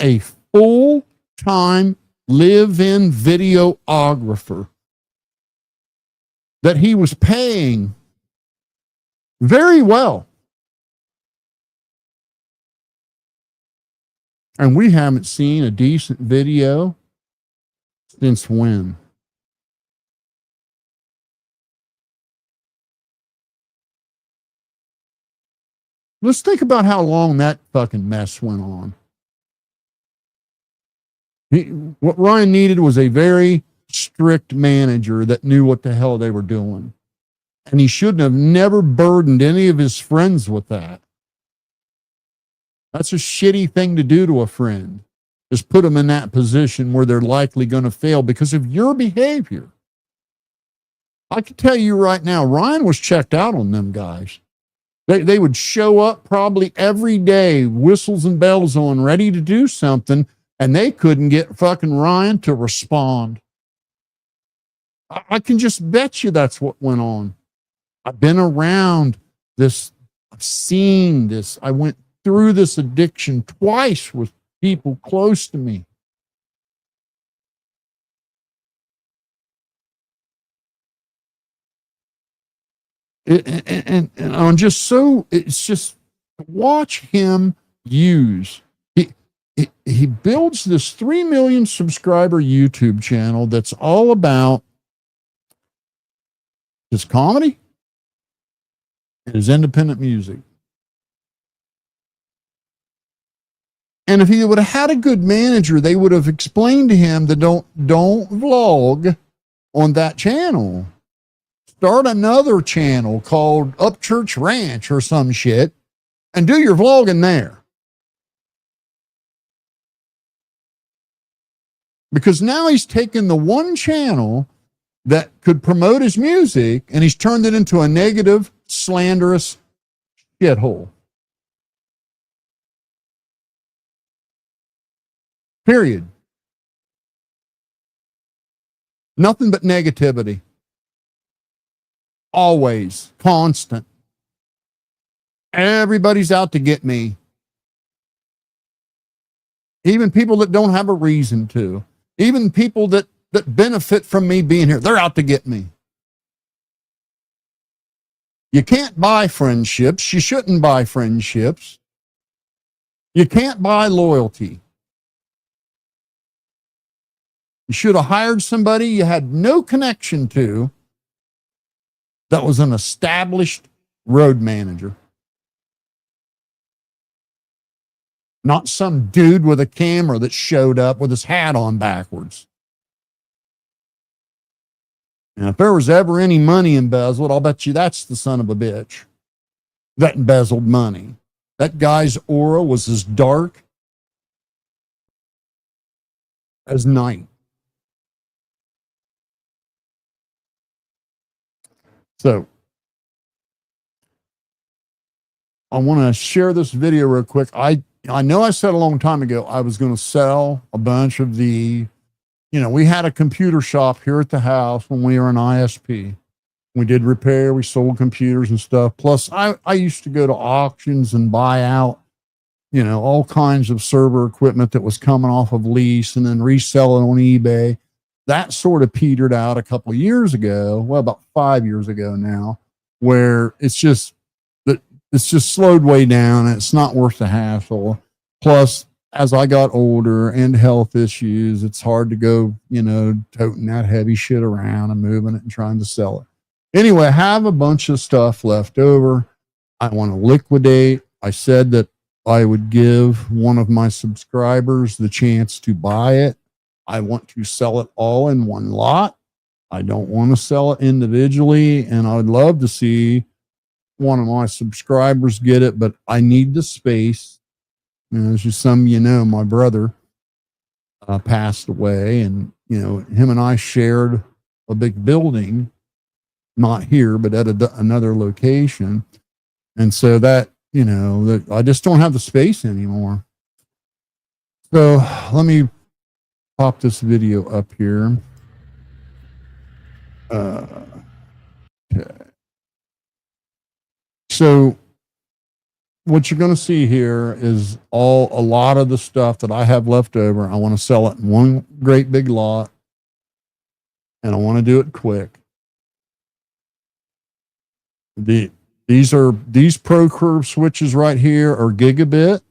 a full-time live-in videographer that he was paying very well. And we haven't seen a decent video since when? Let's think about how long that fucking mess went on. What Ryan needed was a very strict manager that knew what the hell they were doing. And he shouldn't have never burdened any of his friends with that. That's a shitty thing to do to a friend, is put them in that position where they're likely going to fail because of your behavior. I can tell you right now, Ryan was checked out on them guys. They would show up probably every day, whistles and bells on, ready to do something, and they couldn't get fucking Ryan to respond. I can just bet you that's what went on. I've been around this. I've seen this. I went through this addiction twice with people close to me. And I'm just so, it's just watch him use. He builds this 3 million subscriber YouTube channel that's all about his comedy and his independent music. And if he would have had a good manager, they would have explained to him that don't vlog on that channel. Start another channel called Upchurch Ranch or some shit and do your vlogging there. Because now he's taken the one channel that could promote his music and he's turned it into a negative, slanderous shithole. Period. Nothing but negativity. Always. Constant. Everybody's out to get me. Even people that don't have a reason to. Even people that benefit from me being here. They're out to get me. You can't buy friendships. You shouldn't buy friendships. You can't buy loyalty. You should have hired somebody you had no connection to that was an established road manager. Not some dude with a camera that showed up with his hat on backwards. And if there was ever any money embezzled, I'll bet you that's the son of a bitch that embezzled money. That guy's aura was as dark as night. So I want to share this video real quick. I know I said a long time ago I was going to sell a bunch of the, we had a computer shop here at the house when we were an ISP. We did repair, we sold computers and stuff. Plus, I used to go to auctions and buy out, all kinds of server equipment that was coming off of lease and then resell it on eBay. That sort of petered out a couple of years ago, well, about 5 years ago now, where it's just slowed way down and it's not worth the hassle. Plus, as I got older and health issues, it's hard to go, toting that heavy shit around and moving it and trying to sell it. Anyway, I have a bunch of stuff left over. I want to liquidate. I said that I would give one of my subscribers the chance to buy it. I want to sell it all in one lot. I don't want to sell it individually, and I would love to see one of my subscribers get it, but I need the space. As just some my brother passed away, and him and I shared a big building, not here, but at another location. And so that, you know, that I just don't have the space anymore. So let me pop this video up here. Okay. So what you're going to see here is a lot of the stuff that I have left over. I want to sell it in one great big lot, and I want to do it quick. These Pro Curve switches right here are gigabit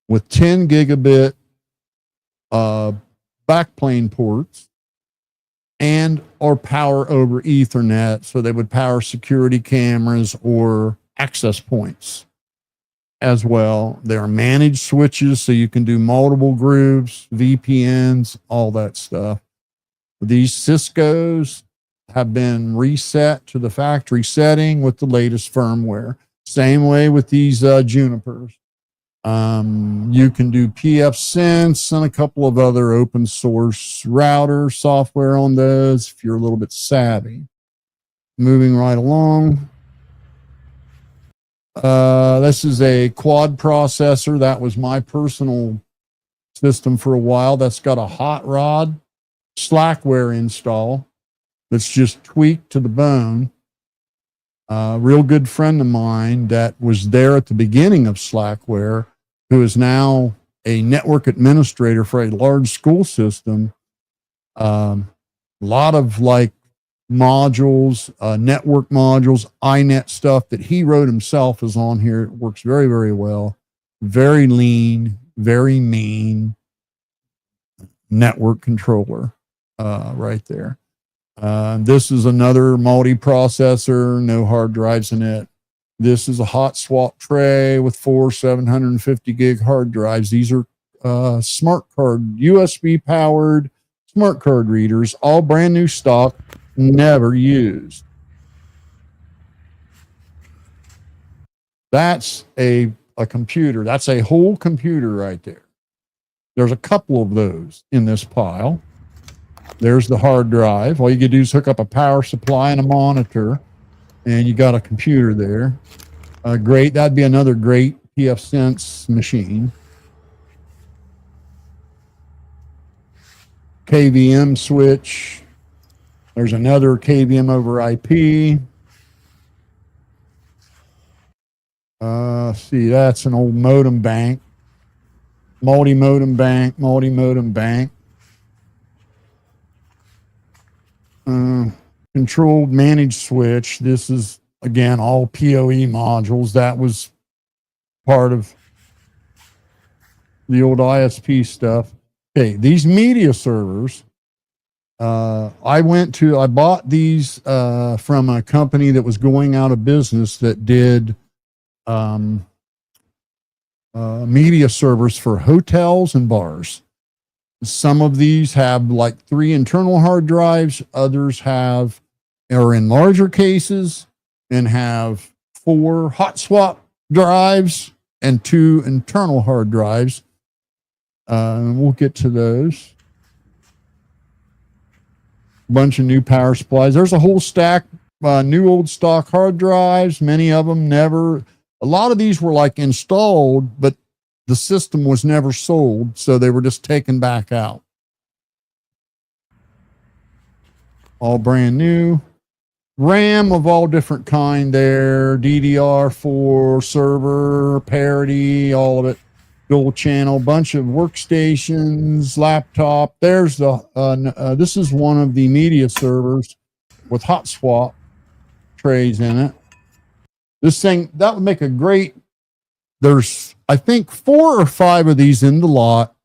with 10 gigabit backplane ports and or power over Ethernet, so they would power security cameras or access points as well. They are managed switches, so you can do multiple groups, VPNs, all that stuff. These Cisco's have been reset to the factory setting with the latest firmware. Same way with these Junipers. You can do pfSense and a couple of other open source router software on those if you're a little bit savvy. Moving right along. This is a quad processor. That was my personal system for a while. That's got a hot rod Slackware install that's just tweaked to the bone. A real good friend of mine that was there at the beginning of Slackware, who is now a network administrator for a large school system. A lot of like modules, network modules, iNet stuff that he wrote himself is on here. It works very, very well. Very lean, very mean network controller right there. This is another multi-processor, no hard drives in it. This is a hot swap tray with 4 750 gig hard drives. These are smart card, USB powered smart card readers, all brand new stock, never used. That's a computer. That's a whole computer right there. There's a couple of those in this pile. There's the hard drive. All you can do is hook up a power supply and a monitor, and you got a computer there. Great. That'd be another great pfSense machine. KVM switch. There's another KVM over IP. See, that's an old modem bank. Multi-modem bank. Controlled managed switch. This is, again, all PoE modules. That was part of the old ISP stuff. Okay, these media servers, I bought these from a company that was going out of business that did media servers for hotels and bars. Some of these have like 3 internal hard drives. Others are in larger cases and have 4 hot swap drives and 2 internal hard drives. We'll get to those. Bunch of new power supplies. There's a whole stack, new old stock hard drives. Many of them a lot of these were like installed, but the system was never sold, so they were just taken back out. All brand new. RAM of all different kind there. DDR4, server, parity, all of it. Dual channel, bunch of workstations, laptop. There's this is one of the media servers with hot swap trays in it. This thing, that would make a great, there's, I think 4 or 5 of these in the lot.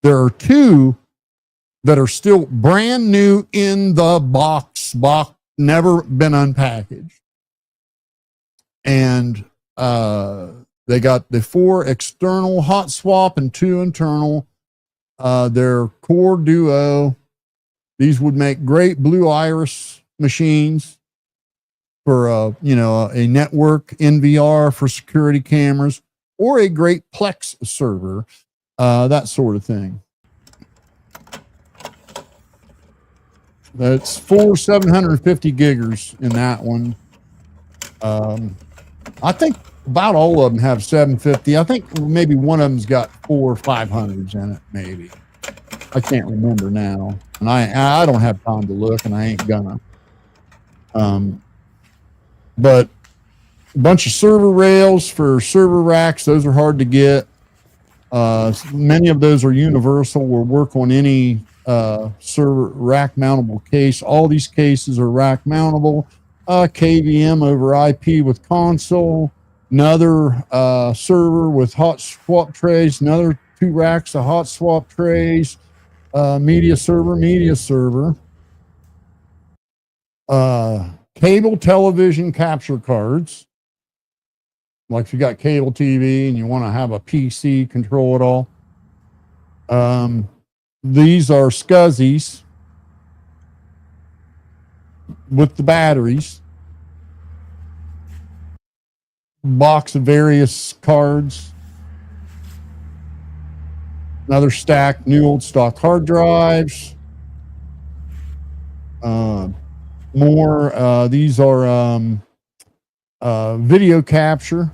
There are 2 that are still brand new in the box, never been unpackaged. And they got the 4 external hot swap and 2 internal. They're Core Duo. These would make great Blue Iris machines for a network NVR for security cameras, or a great Plex server, that sort of thing. That's 750 giggers in that one. I think about all of them have 750. I think maybe one of them's got 500s in it, maybe. I can't remember now. And I don't have time to look, and I ain't gonna. But a bunch of server rails for server racks. Those are hard to get. Many of those are universal. Will work on any server rack mountable case. All these cases are rack mountable. KVM over IP with console. Another server with hot swap trays. Another 2 racks of hot swap trays. Media server. Cable television capture cards. Like if you got cable TV and you want to have a PC control it all. These are SCSIs with the batteries. Box of various cards. Another stack, new old stock hard drives. More, these are video capture.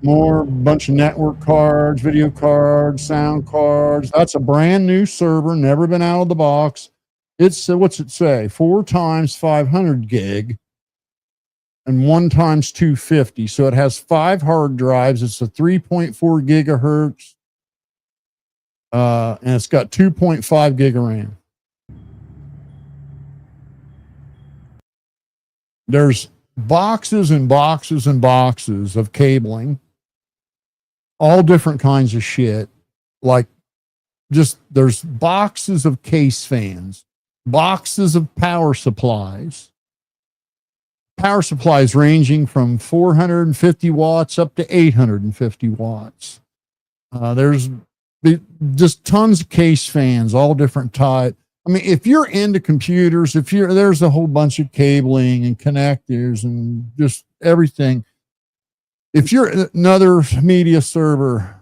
More bunch of network cards, video cards, sound cards. That's a brand new server, never been out of the box. It's what's it say? 4 times 500 gig and 1 times 250. So it has 5 hard drives. It's a 3.4 gigahertz. And it's got 2.5 gig of RAM. There's boxes and boxes and boxes of cabling, all different kinds of shit. Like just there's boxes of case fans, boxes of power supplies ranging from 450 watts up to 850 watts. There's just tons of case fans, all different types. I mean, if you're into computers, there's a whole bunch of cabling and connectors and just everything. If you're another media server,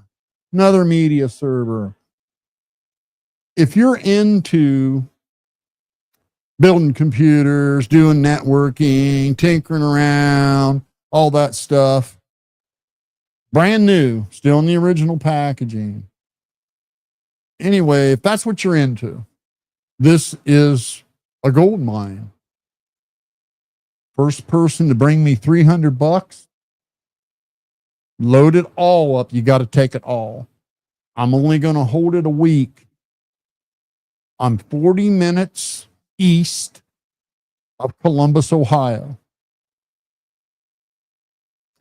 if you're into building computers, doing networking, tinkering around, all that stuff, brand new, still in the original packaging. Anyway, if that's what you're into, this is a gold mine. First person to bring me $300, load it all up. You got to take it all. I'm only going to hold it a week. I'm 40 minutes east of Columbus, Ohio.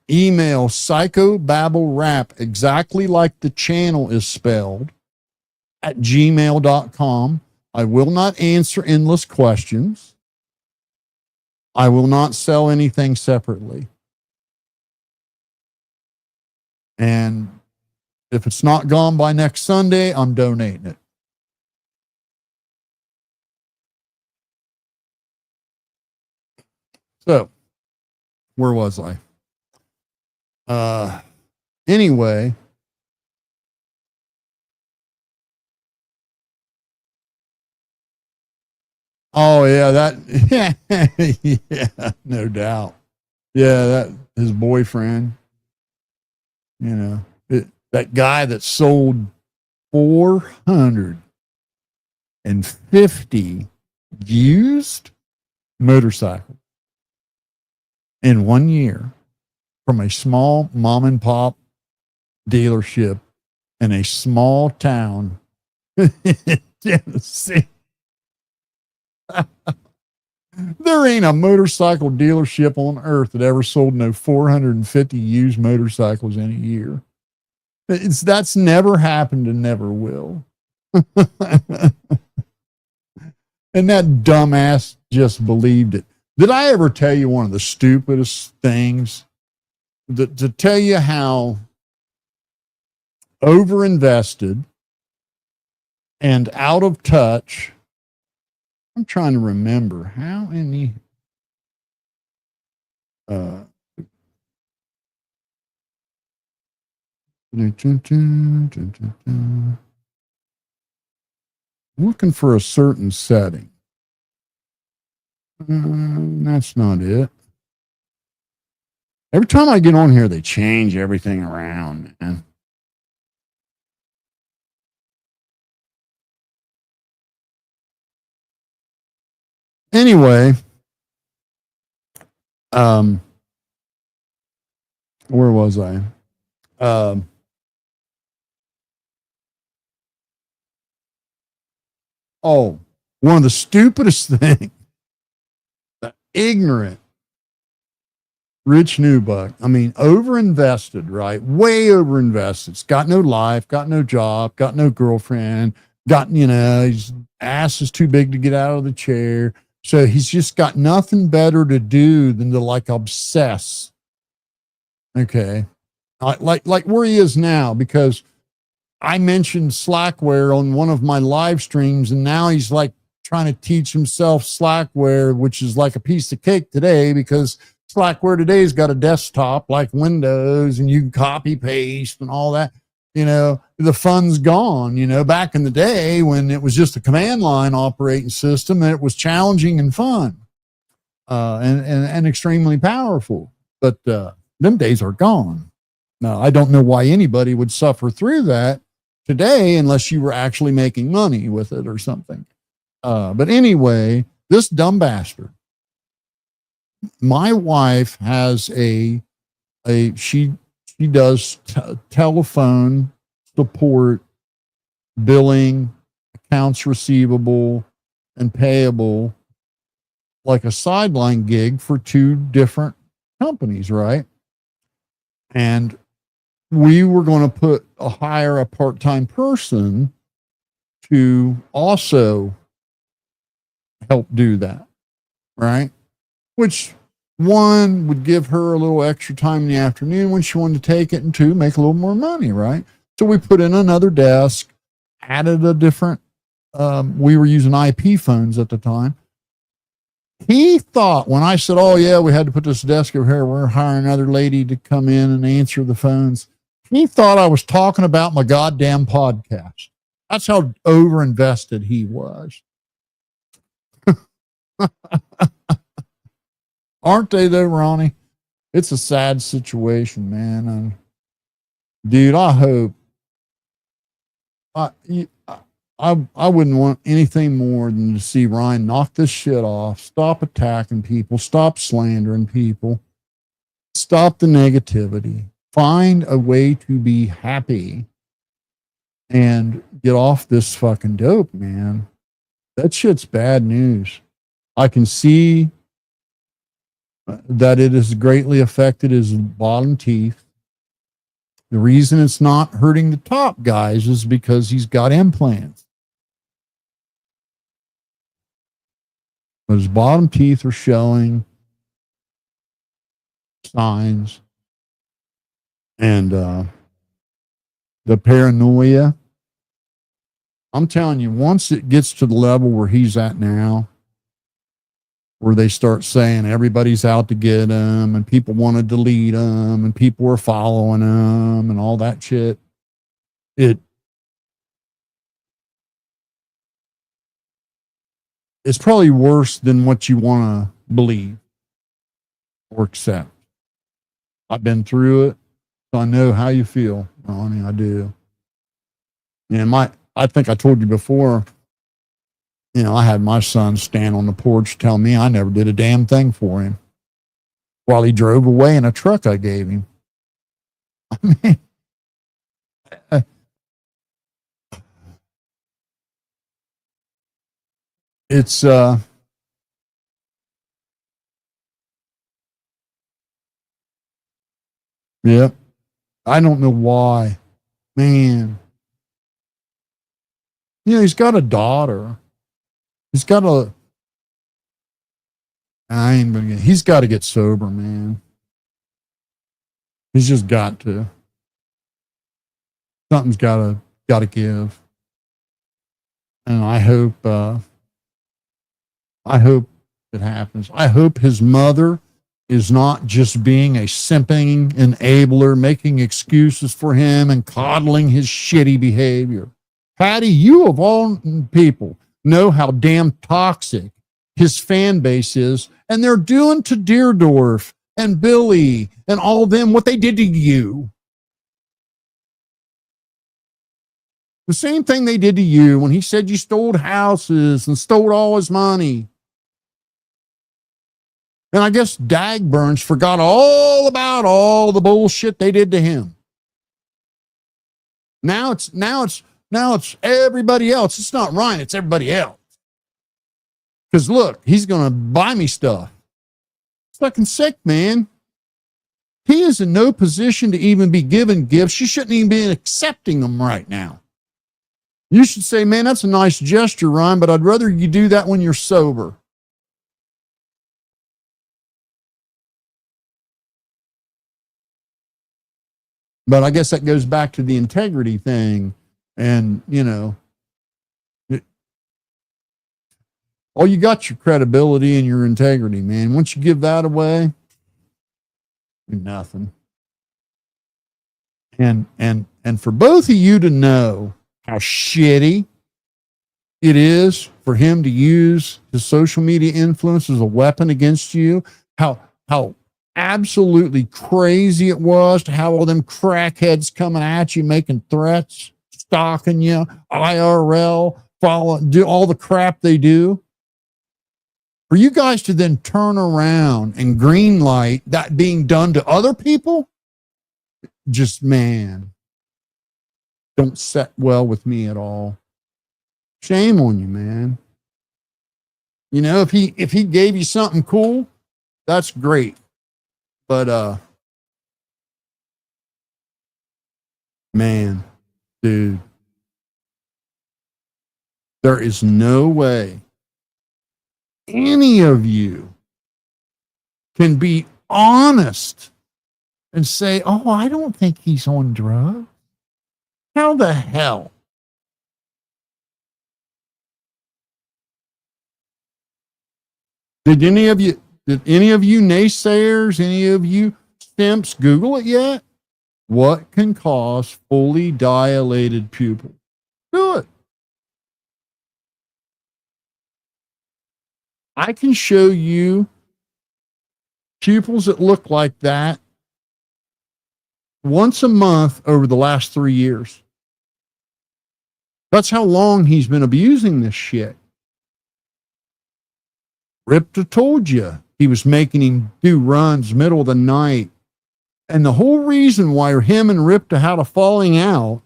Email psychobabblerap, exactly like the channel is spelled, at gmail.com. I will not answer endless questions. I will not sell anything separately. And if it's not gone by next Sunday, I'm donating it. So, where was I? Anyway, oh yeah, yeah, no doubt. Yeah, that his boyfriend, that guy that sold 450 used motorcycles in 1 year from a small mom and pop dealership in a small town in Tennessee. There ain't a motorcycle dealership on earth that ever sold no 450 used motorcycles in a year. That's never happened and never will. And that dumbass just believed it. Did I ever tell you one of the stupidest things? To tell you how overinvested and out of touch. I'm trying to remember how in the looking for a certain setting. That's not it. Every time I get on here, they change everything around, man. Anyway, where was I? One of the stupidest things, the ignorant Rich Newbuck. I mean, overinvested, right? Way overinvested. It's got no life, got no job, got no girlfriend, his ass is too big to get out of the chair. So he's just got nothing better to do than to like obsess. Okay. Like where he is now, because I mentioned Slackware on one of my live streams, and now he's like trying to teach himself Slackware, which is like a piece of cake today, because Slackware today's got a desktop like Windows, and you can copy paste and all that. The fun's gone. Back in the day when it was just a command line operating system, it was challenging and fun, and extremely powerful. But them days are gone. Now, I don't know why anybody would suffer through that today unless you were actually making money with it or something. But anyway, this dumb bastard. My wife has she does telephone support, billing, accounts receivable, and payable, like a sideline gig for 2 different companies, right? And we were going to hire a part-time person to also help do that, right? Which, 1, would give her a little extra time in the afternoon when she wanted to take it, and 2, make a little more money, right? So we put in another desk, added a different, we were using IP phones at the time. He thought when I said, oh yeah, we had to put this desk over here, we're hiring another lady to come in and answer the phones. He thought I was talking about my goddamn podcast. That's how overinvested he was. Aren't they though, Ronnie? It's a sad situation, man. And dude, I hope I wouldn't want anything more than to see Ryan knock this shit off, stop attacking people, stop slandering people, stop the negativity, find a way to be happy, and get off this fucking dope, man. That shit's bad news. I can see that it has greatly affected his bottom teeth. The reason it's not hurting the top guys is because he's got implants. But his bottom teeth are showing signs. And the paranoia, I'm telling you, once it gets to the level where he's at now, where they start saying everybody's out to get him and people want to delete him and people are following him and all that shit, it's probably worse than what you want to believe or accept. I've been through it, so I know how you feel, Ronnie. I do. And I think I told you before, I had my son stand on the porch tell me I never did a damn thing for him while he drove away in a truck I gave him. I mean, it's yeah, I don't know why, man. He's got a daughter. He's got to get sober, man. He's just got to. Something's got to give. And I hope it happens. I hope his mother is not just being a simping enabler, making excuses for him and coddling his shitty behavior. Patty, you of all people know how damn toxic his fan base is, and they're doing to Deerdorf and Billy and all of them what they did to you. The same thing they did to you when he said you stole houses and stole all his money. And I guess Dagburns forgot all about all the bullshit they did to him. Now it's everybody else. It's not Ryan, it's everybody else. Because look, he's going to buy me stuff. It's fucking sick, man. He is in no position to even be given gifts. You shouldn't even be accepting them right now. You should say, man, that's a nice gesture, Ryan, but I'd rather you do that when you're sober. But I guess that goes back to the integrity thing. And, you know, oh, you got your credibility and your integrity, man. Once you give that away, you're nothing. And for both of you to know how shitty it is for him to use his social media influence as a weapon against you, how absolutely crazy it was to have all them crackheads coming at you, making threats, stalking you, IRL, do all the crap they do. For you guys to then turn around and green light that being done to other people, just, man, don't set well with me at all. Shame on you, man. You know, if he gave you something cool, that's great. But man, dude, there is no way any of you can be honest and say, oh, I don't think he's on drugs. How the hell? Did any of you naysayers, any of you simps Google it yet? What can cause fully dilated pupil? Do it. I can show you pupils that look like that once a month over the last 3 years. That's how long he's been abusing this shit. Ripta told you he was making him do runs middle of the night. And the whole reason why him and Ripta had a falling out,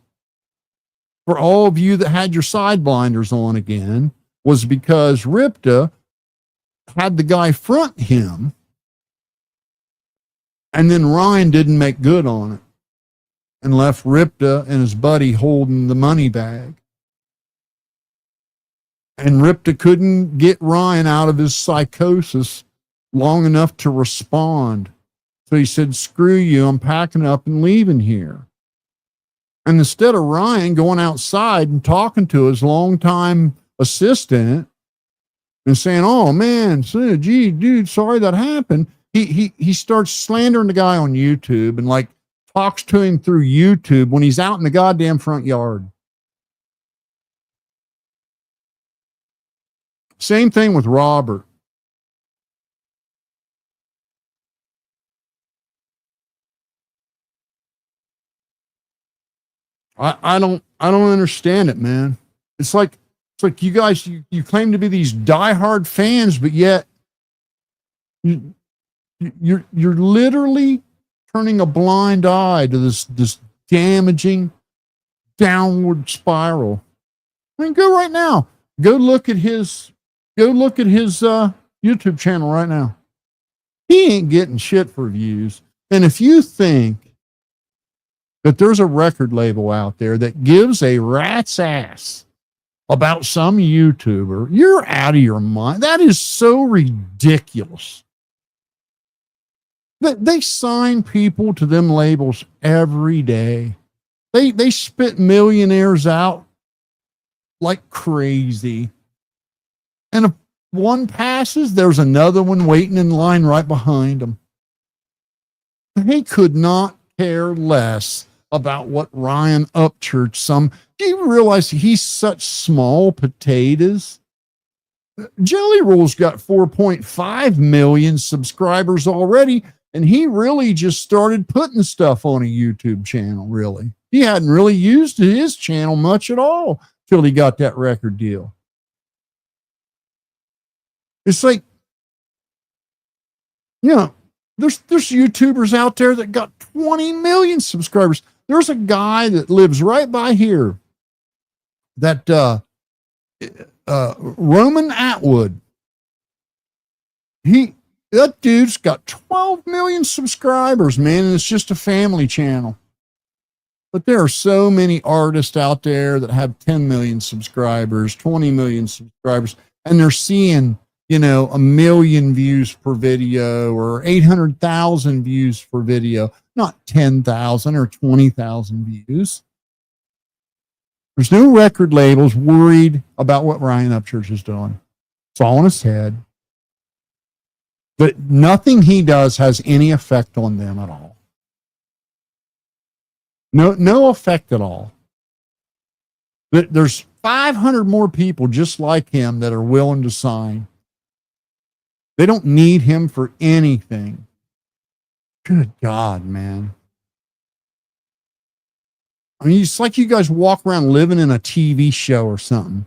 for all of you that had your side blinders on again, was because Ripta had the guy front him, and then Ryan didn't make good on it and left Ripta and his buddy holding the money bag. And Ripta couldn't get Ryan out of his psychosis long enough to respond. So he said, screw you, I'm packing up and leaving here. And instead of Ryan going outside and talking to his longtime assistant and saying, oh man, gee, dude, sorry that happened, he starts slandering the guy on YouTube and like talks to him through YouTube when he's out in the goddamn front yard. Same thing with Robert. I don't understand it, man. It's like you guys, you claim to be these diehard fans, but yet you're literally turning a blind eye to this damaging downward spiral. I mean, go right now. Go look at his YouTube channel right now. He ain't getting shit for views. And if you think that there's a record label out there that gives a rat's ass about some YouTuber, you're out of your mind. That is so ridiculous. They sign people to them labels every day. They spit millionaires out like crazy. And if one passes, there's another one waiting in line right behind them. They could not care less about what Ryan Upchurch do you realize he's such small potatoes Jelly Roll's got 4.5 million subscribers already, and he really just started putting stuff on a YouTube channel, really. He hadn't really used his channel much at all till he got that record deal. It's like, you know, there's YouTubers out there that got 20 million subscribers. There's a guy that lives right by here that Roman Atwood. That dude's got 12 million subscribers, man, and it's just a family channel. But there are so many artists out there that have 10 million subscribers, 20 million subscribers, and they're seeing, you know, 1 million views per video or 800,000 views per video, not 10,000 or 20,000 views. There's no record labels worried about what Ryan Upchurch is doing. It's all in his head. But nothing he does has any effect on them at all. No effect at all. There's 500 more people just like him that are willing to sign. They don't need him for anything. Good God, man. I mean, it's like you guys walk around living in a TV show or something.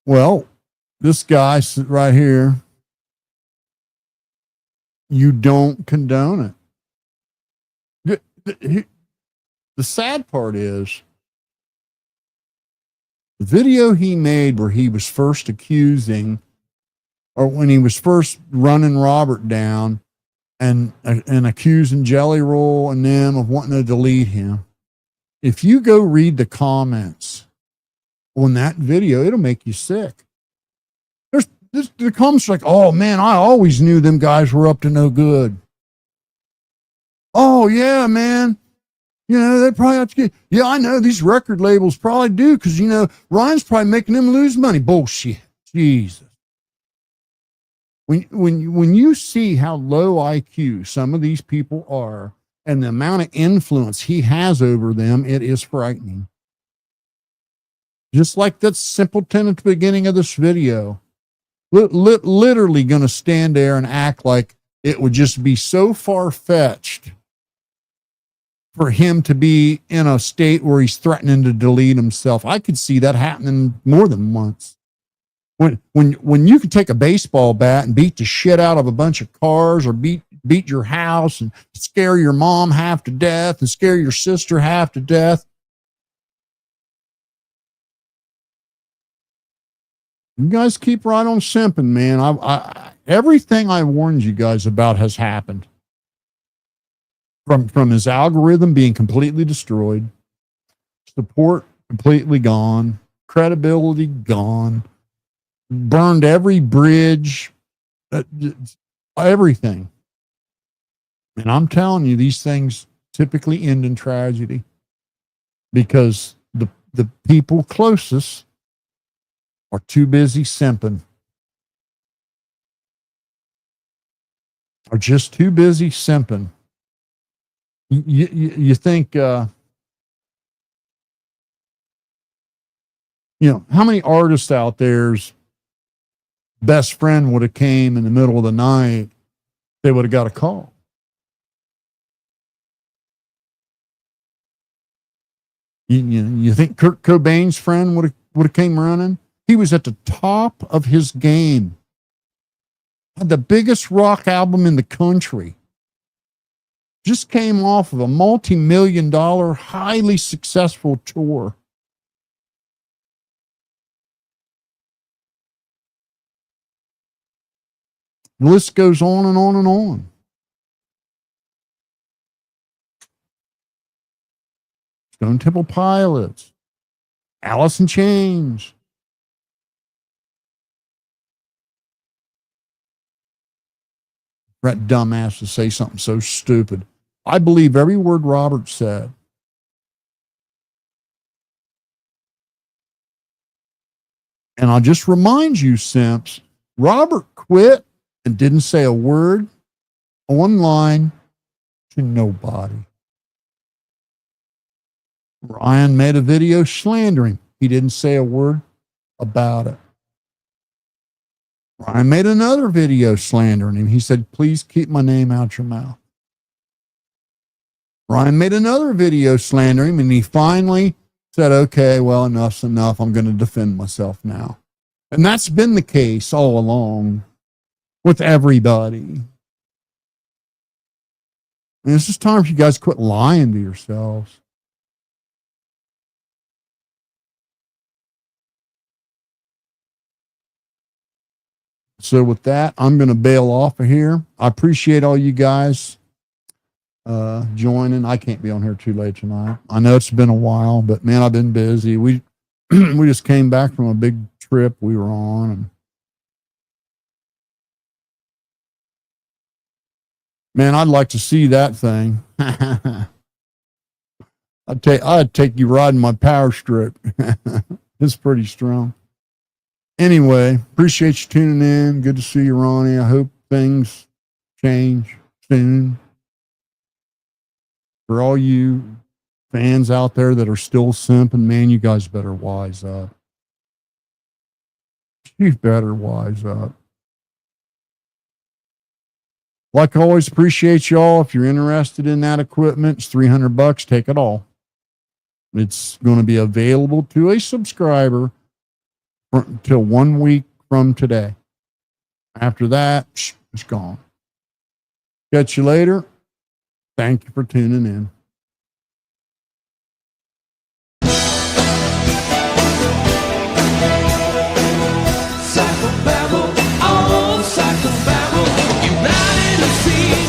Well, this guy right here, you don't condone it. The sad part is, the video he made where he was first accusing, or when he was first running Robert down and accusing Jelly Roll and them of wanting to delete him, if you go read the comments on that video, it'll make you sick. The comments like, oh man, I always knew them guys were up to no good. Oh yeah, man. You know, they probably have to get, yeah, I know these record labels probably do, because, you know, Ryan's probably making them lose money. Bullshit. Jesus. When you see how low IQ some of these people are and the amount of influence he has over them, it is frightening. Just like that simpleton at the beginning of this video, literally going to stand there and act like it would just be so far-fetched for him to be in a state where he's threatening to delete himself. I could see that happening more than once. When you can take a baseball bat and beat the shit out of a bunch of cars, or beat your house and scare your mom half to death and scare your sister half to death. You guys keep right on simping, man. Everything I warned you guys about has happened. From his algorithm being completely destroyed, support completely gone, credibility gone, burned every bridge, everything. And I'm telling you, these things typically end in tragedy because the people closest are too busy simping. Are just too busy simping. You think, you know, how many artists out there's best friend would have came in the middle of the night, they would have got a call. You think Kurt Cobain's friend would have came running? He was at the top of his game. Had the biggest rock album in the country. Just came off of a multi-million-dollar, highly successful tour. The list goes on and on and on. Stone Temple Pilots, Alice in Chains. That dumbass to say something so stupid. I believe every word Robert said. And I'll just remind you, simps, Robert quit and didn't say a word online to nobody. Ryan made a video slandering. He didn't say a word about it. Ryan made another video slandering him. He said, please keep my name out your mouth. Ryan made another video slandering him, and he finally said, okay, well, enough's enough. I'm going to defend myself now. And that's been the case all along with everybody. And it's just time for you guys to quit lying to yourselves. So with that, I'm going to bail off of here. I appreciate all you guys joining. I can't be on here too late tonight. I know it's been a while, but man, I've been busy. We we just came back from a big trip we were on, and man, I'd like to see that thing. I'd take you riding my power strip. It's pretty strong. Anyway, appreciate you tuning in. Good to see you, Ronnie. I hope things change soon. For all you fans out there that are still simping, man, you guys better wise up. You better wise up. Like always, appreciate y'all. If you're interested in that equipment, it's $300. Take it all. It's going to be available to a subscriber until 1 week from today. After that, it's gone. Catch you later. Thank you for tuning in. Psychobabble, oh, psychobabble, united to see.